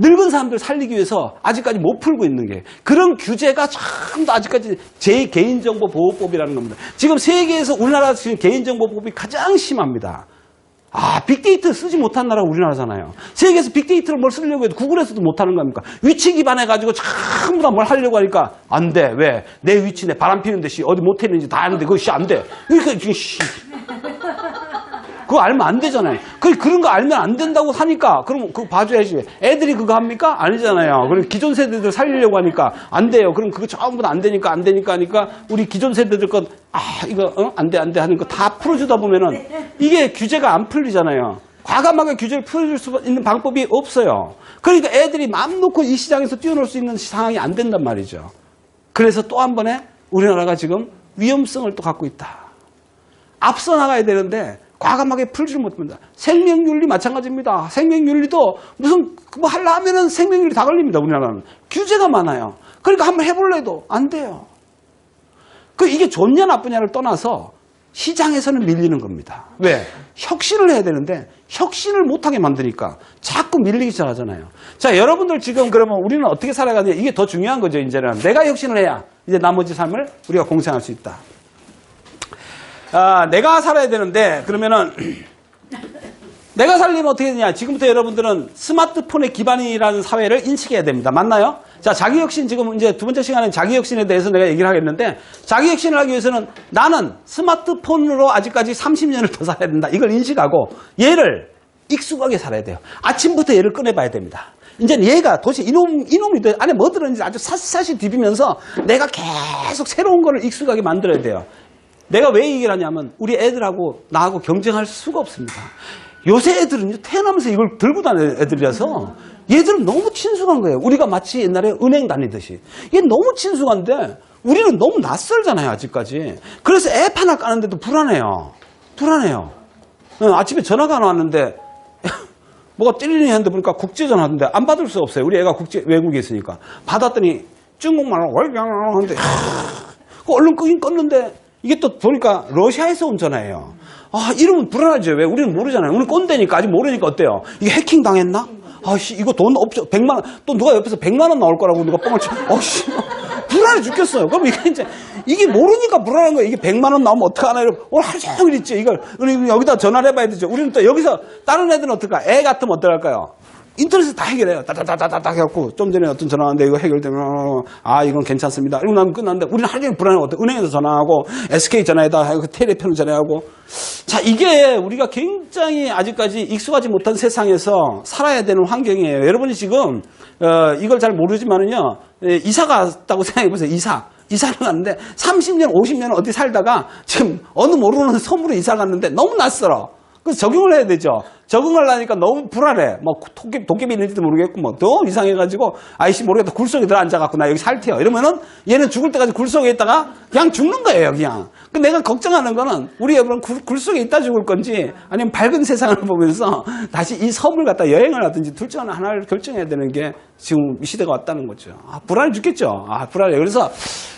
늙은 사람들 살리기 위해서 아직까지 못 풀고 있는 게 그런 규제가 전부 아직까지 제 개인정보보호법이라는 겁니다. 지금 세계에서 우리나라 지금 개인정보보호법이 가장 심합니다. 빅데이터 쓰지 못한 나라가 우리나라잖아요. 세계에서 빅데이터를 뭘 쓰려고 해도 구글에서도 못하는 겁니까? 위치 기반해가지고 전부 다 뭘 하려고 하니까 안 돼. 왜? 내 위치, 내 바람 피는데 어디 모텔인지 다 아는데 그것이 안 돼. 그러니까 그거 알면 안 되잖아요. 그런 거 알면 안 된다고 하니까, 그럼 그거 봐줘야지. 애들이 그거 합니까? 아니잖아요. 그럼 기존 세대들 살리려고 하니까 안 돼요. 그럼 그거 전부 다 안 되니까 하니까, 우리 기존 세대들 건, 이거, 안 돼 하는 거 다 풀어주다 보면은, 이게 규제가 안 풀리잖아요. 과감하게 규제를 풀어줄 수 있는 방법이 없어요. 그러니까 애들이 마음 놓고 이 시장에서 뛰어놀 수 있는 상황이 안 된단 말이죠. 그래서 또 한 번에 우리나라가 지금 위험성을 또 갖고 있다. 앞서 나가야 되는데, 과감하게 풀지를 못합니다. 생명윤리 마찬가지입니다. 생명윤리도 무슨 뭐 하려 하면은 생명윤리 다 걸립니다. 우리나라는 규제가 많아요. 그러니까 한번 해볼래도 안 돼요. 이게 좋냐 나쁘냐를 떠나서 시장에서는 밀리는 겁니다. 왜? 혁신을 해야 되는데 혁신을 못하게 만드니까 자꾸 밀리기 시작하잖아요. 자, 여러분들 지금 그러면 우리는 어떻게 살아가느냐, 이게 더 중요한 거죠. 이제는 내가 혁신을 해야 이제 나머지 삶을 우리가 공생할 수 있다. 내가 살아야 되는데, 그러면은, 내가 살려면 어떻게 되냐. 지금부터 여러분들은 스마트폰의 기반이라는 사회를 인식해야 됩니다. 맞나요? 자, 자기혁신, 지금 이제 두 번째 시간에 자기혁신에 대해서 내가 얘기를 하겠는데, 자기혁신을 하기 위해서는 나는 스마트폰으로 아직까지 30년을 더 살아야 된다. 이걸 인식하고, 얘를 익숙하게 살아야 돼요. 아침부터 얘를 꺼내봐야 됩니다. 이제 얘가 도대체 이놈이 안에 뭐 들었는지 아주 사실 뒤비면서 내가 계속 새로운 거를 익숙하게 만들어야 돼요. 내가 왜 얘기를 하냐면 우리 애들하고 나하고 경쟁할 수가 없습니다. 요새 애들은요, 태어나면서 이걸 들고 다니는 애들이라서 얘들은 너무 친숙한 거예요. 우리가 마치 옛날에 은행 다니듯이. 얘 너무 친숙한데 우리는 너무 낯설잖아요, 아직까지. 그래서 앱 하나 까는데도 불안해요. 아침에 전화가 왔는데 뭐가 띠리니 했는데 보니까 국제전화인데 안 받을 수 없어요. 우리 애가 외국에 있으니까. 받았더니 중국말로 하는데 얼른 끄긴 껐는데 이게 또 보니까 러시아에서 온 전화예요. 이러면 불안하죠. 왜? 우리는 모르잖아요. 우리는 꼰대니까 아직 모르니까 어때요? 이게 해킹 당했나? 이거 돈 없죠. 100만 원. 또 누가 옆에서 100만 원 나올 거라고 누가 뻥을 쳐. 불안해 죽겠어요. 그럼 이게 모르니까 불안한 거예요. 이게 100만 원 나오면 어떡하나 이러고 오늘 하루 종일 있지. 이걸 우리 여기다 전화를 해봐야 되죠. 우리는 또 여기서 다른 애들은 어떨까? 애 같으면 어떨까요? 인터넷에서 다 해결해요. 따다다다다다 해갖고 좀 전에 어떤 전화 왔는데 이거 해결되면 이건 괜찮습니다. 이러고 나면 끝났는데 우리는 하루 종일 불안해요. 은행에서 전화하고 SK 전화에다 하고 텔레폰 전화하고. 자, 이게 우리가 굉장히 아직까지 익숙하지 못한 세상에서 살아야 되는 환경이에요. 여러분이 지금 이걸 잘 모르지만은요, 이사 갔다고 생각해보세요. 이사를 갔는데 30년 50년 어디 살다가 지금 어느 모르는 섬으로 이사 갔는데 너무 낯설어. 그래서 적응을 해야 되죠. 적응하려니까 너무 불안해. 뭐 도깨비 있는지도 모르겠고 뭐 또 이상해가지고 아이씨 모르겠다 굴 속에 들어 앉아갖고 나 여기 살테요. 이러면은 얘는 죽을 때까지 굴 속에 있다가 그냥 죽는 거예요. 그냥. 그 내가 걱정하는 거는 우리 여러분 굴 속에 있다 죽을 건지 아니면 밝은 세상을 보면서 다시 이 섬을 갖다 여행을 하든지 둘 중 하나를 결정해야 되는 게 지금 이 시대가 왔다는 거죠. 불안해 죽겠죠. 불안해. 그래서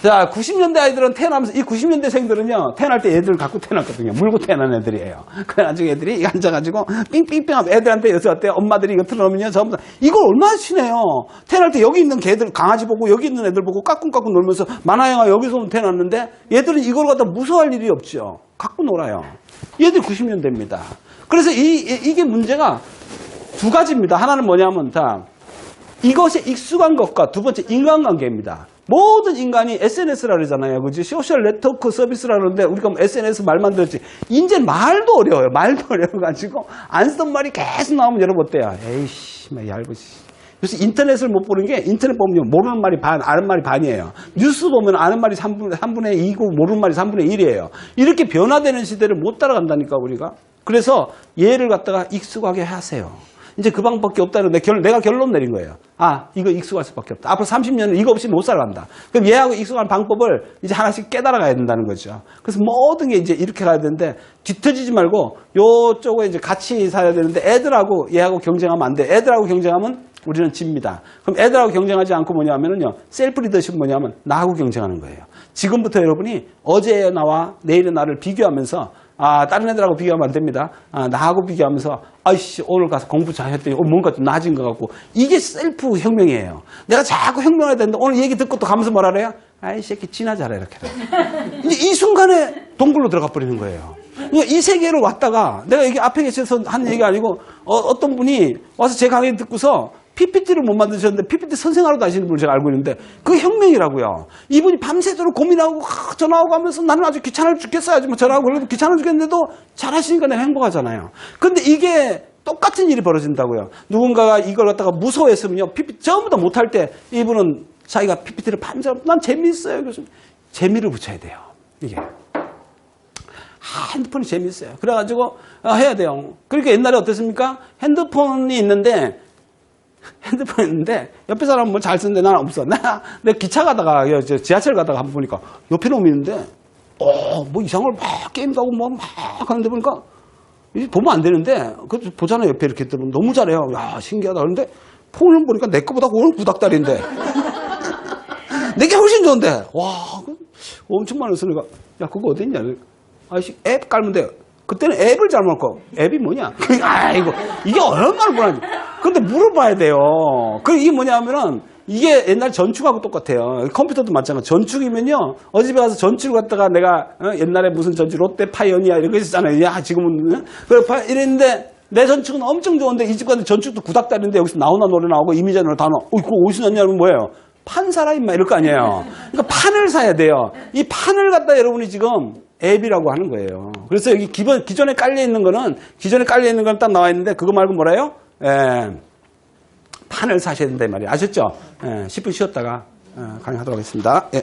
자 90년대 아이들은 태어나면서 이 90년대생들은요 태어날 때 애들 갖고 태어났거든요. 물고 태어난 애들이에요. 그래가지고 애들이 앉아가지고 삥삥삥 하면 애들한테 여기서 어때요? 엄마들이 이거 틀어놓으면요 전부 다 이걸 얼마나 친해요. 태어날 때 여기 있는 개들 강아지 보고 여기 있는 애들 보고 까꿍까꿍 놀면서 만화영화 여기서 태어났는데 얘들은 이걸 갖다 무서워할 일이 없죠. 갖고 놀아요. 얘들 90년대입니다. 그래서 이게 문제가 두 가지입니다. 하나는 뭐냐면 다 이것에 익숙한 것과 두 번째 인간관계입니다. 모든 인간이 SNS라 그러잖아요. 그지? 소셜 네트워크 서비스라 그러는데 우리가 뭐 SNS 말만 들었지. 이제 말도 어려워요. 말도 어려워가지고 안 쓰던 말이 계속 나오면 여러분 어때요? 에이씨, 막 얇으시. 그래서 인터넷을 못 보는 게 인터넷 보면 모르는 말이 반, 아는 말이 반이에요. 뉴스 보면 아는 말이 3분의 2고 모르는 말이 3분의 1이에요. 이렇게 변화되는 시대를 못 따라간다니까 우리가. 그래서 얘를 갖다가 익숙하게 하세요. 이제 그 방법밖에 없다는 내가 결론 내린 거예요. 이거 익숙할 수밖에 없다. 앞으로 30년은 이거 없이 못 살아간다. 그럼 얘하고 익숙한 방법을 이제 하나씩 깨달아 가야 된다는 거죠. 그래서 모든 게 이제 이렇게 가야 되는데 뒤처지지 말고 요쪽에 이제 같이 살아야 되는데 애들하고 얘하고 경쟁하면 안 돼. 애들하고 경쟁하면 우리는 집니다. 그럼 애들하고 경쟁하지 않고 뭐냐면요. 셀프 리더십은 뭐냐면 나하고 경쟁하는 거예요. 지금부터 여러분이 어제의 나와 내일의 나를 비교하면서 다른 애들하고 비교하면 안 됩니다. 나하고 비교하면서 아이씨 오늘 가서 공부 잘했더니 뭔가 좀 나아진 것 같고 이게 셀프 혁명이에요. 내가 자꾸 혁명해야 되는데 오늘 얘기 듣고 또 가면서 뭐라 그래요? 아이 새끼 지나자라 이렇게. 이제 이 순간에 동굴로 들어가 버리는 거예요. 이 세계로 왔다가 내가 여기 앞에 계셔서 한 얘기가 아니고 어떤 분이 와서 제 강의 듣고서 PPT를 못 만드셨는데 PPT 선생하러 다니시는 분을 제가 알고 있는데 그 혁명이라고요. 이분이 밤새도록 고민하고 전화하고 하면서 나는 아주 귀찮아 죽겠어야지 뭐 전화하고 그래도 귀찮아 죽겠는데도 잘하시니까 내가 행복하잖아요. 근데 이게 똑같은 일이 벌어진다고요. 누군가가 이걸 갖다가 무서워했으면요. PPT 전부 다 못할 때 이분은 자기가 PPT를 밤새 난 재미있어요. 그래서 재미를 붙여야 돼요. 이게. 핸드폰이 재미있어요. 그래가지고 해야 돼요. 그러니까 옛날에 어땠습니까? 핸드폰이 있는데 옆에 사람은 뭐 잘 쓰는데 나는 없어. 내가 기차 가다가 지하철 가다가 한번 보니까 옆에 놈이 있는데 뭐 이상한 걸 막 게임도 하고 뭐 막 하는데 보니까 이제 보면 안 되는데 그 보잖아요. 옆에 이렇게 들으면 너무 잘해요. 야 신기하다. 그런데 폰을 보니까 내 거보다 오늘 구닥다리인데 내게 훨씬 좋은데 와 엄청 많은 소리가 야 그거 어디 있냐. 아이씨 앱 깔면 돼요. 그때는 앱을 잘못 거. 앱이 뭐냐? 아이고 이게 얼마나 불안해. 근데 물어봐야 돼요. 이게 뭐냐면은 이게 옛날 전축하고 똑같아요. 컴퓨터도 마찬가지. 전축이면요. 어디 집에 가서 전축을 갖다가 내가 옛날에 무슨 전축 롯데 파이오니아 이런 거 있었잖아요. 야 지금은 이랬는데 내 전축은 엄청 좋은데 이 집 가서 전축도 구닥다리인데 여기서 나오나 노래 나오고 이미자 노래 다 나와. 그거 어디서 났냐면 뭐예요? 판 사라 임마 이럴 거 아니에요. 그러니까 판을 사야 돼요. 이 판을 갖다 여러분이 지금 앱이라고 하는 거예요. 그래서 여기 기존에 깔려 있는 거는 딱 나와 있는데 그거 말고 뭐래요? 판을 사셔야 된다 이 말이에요. 아셨죠? 10분 쉬었다가 강의하도록 하겠습니다. 예.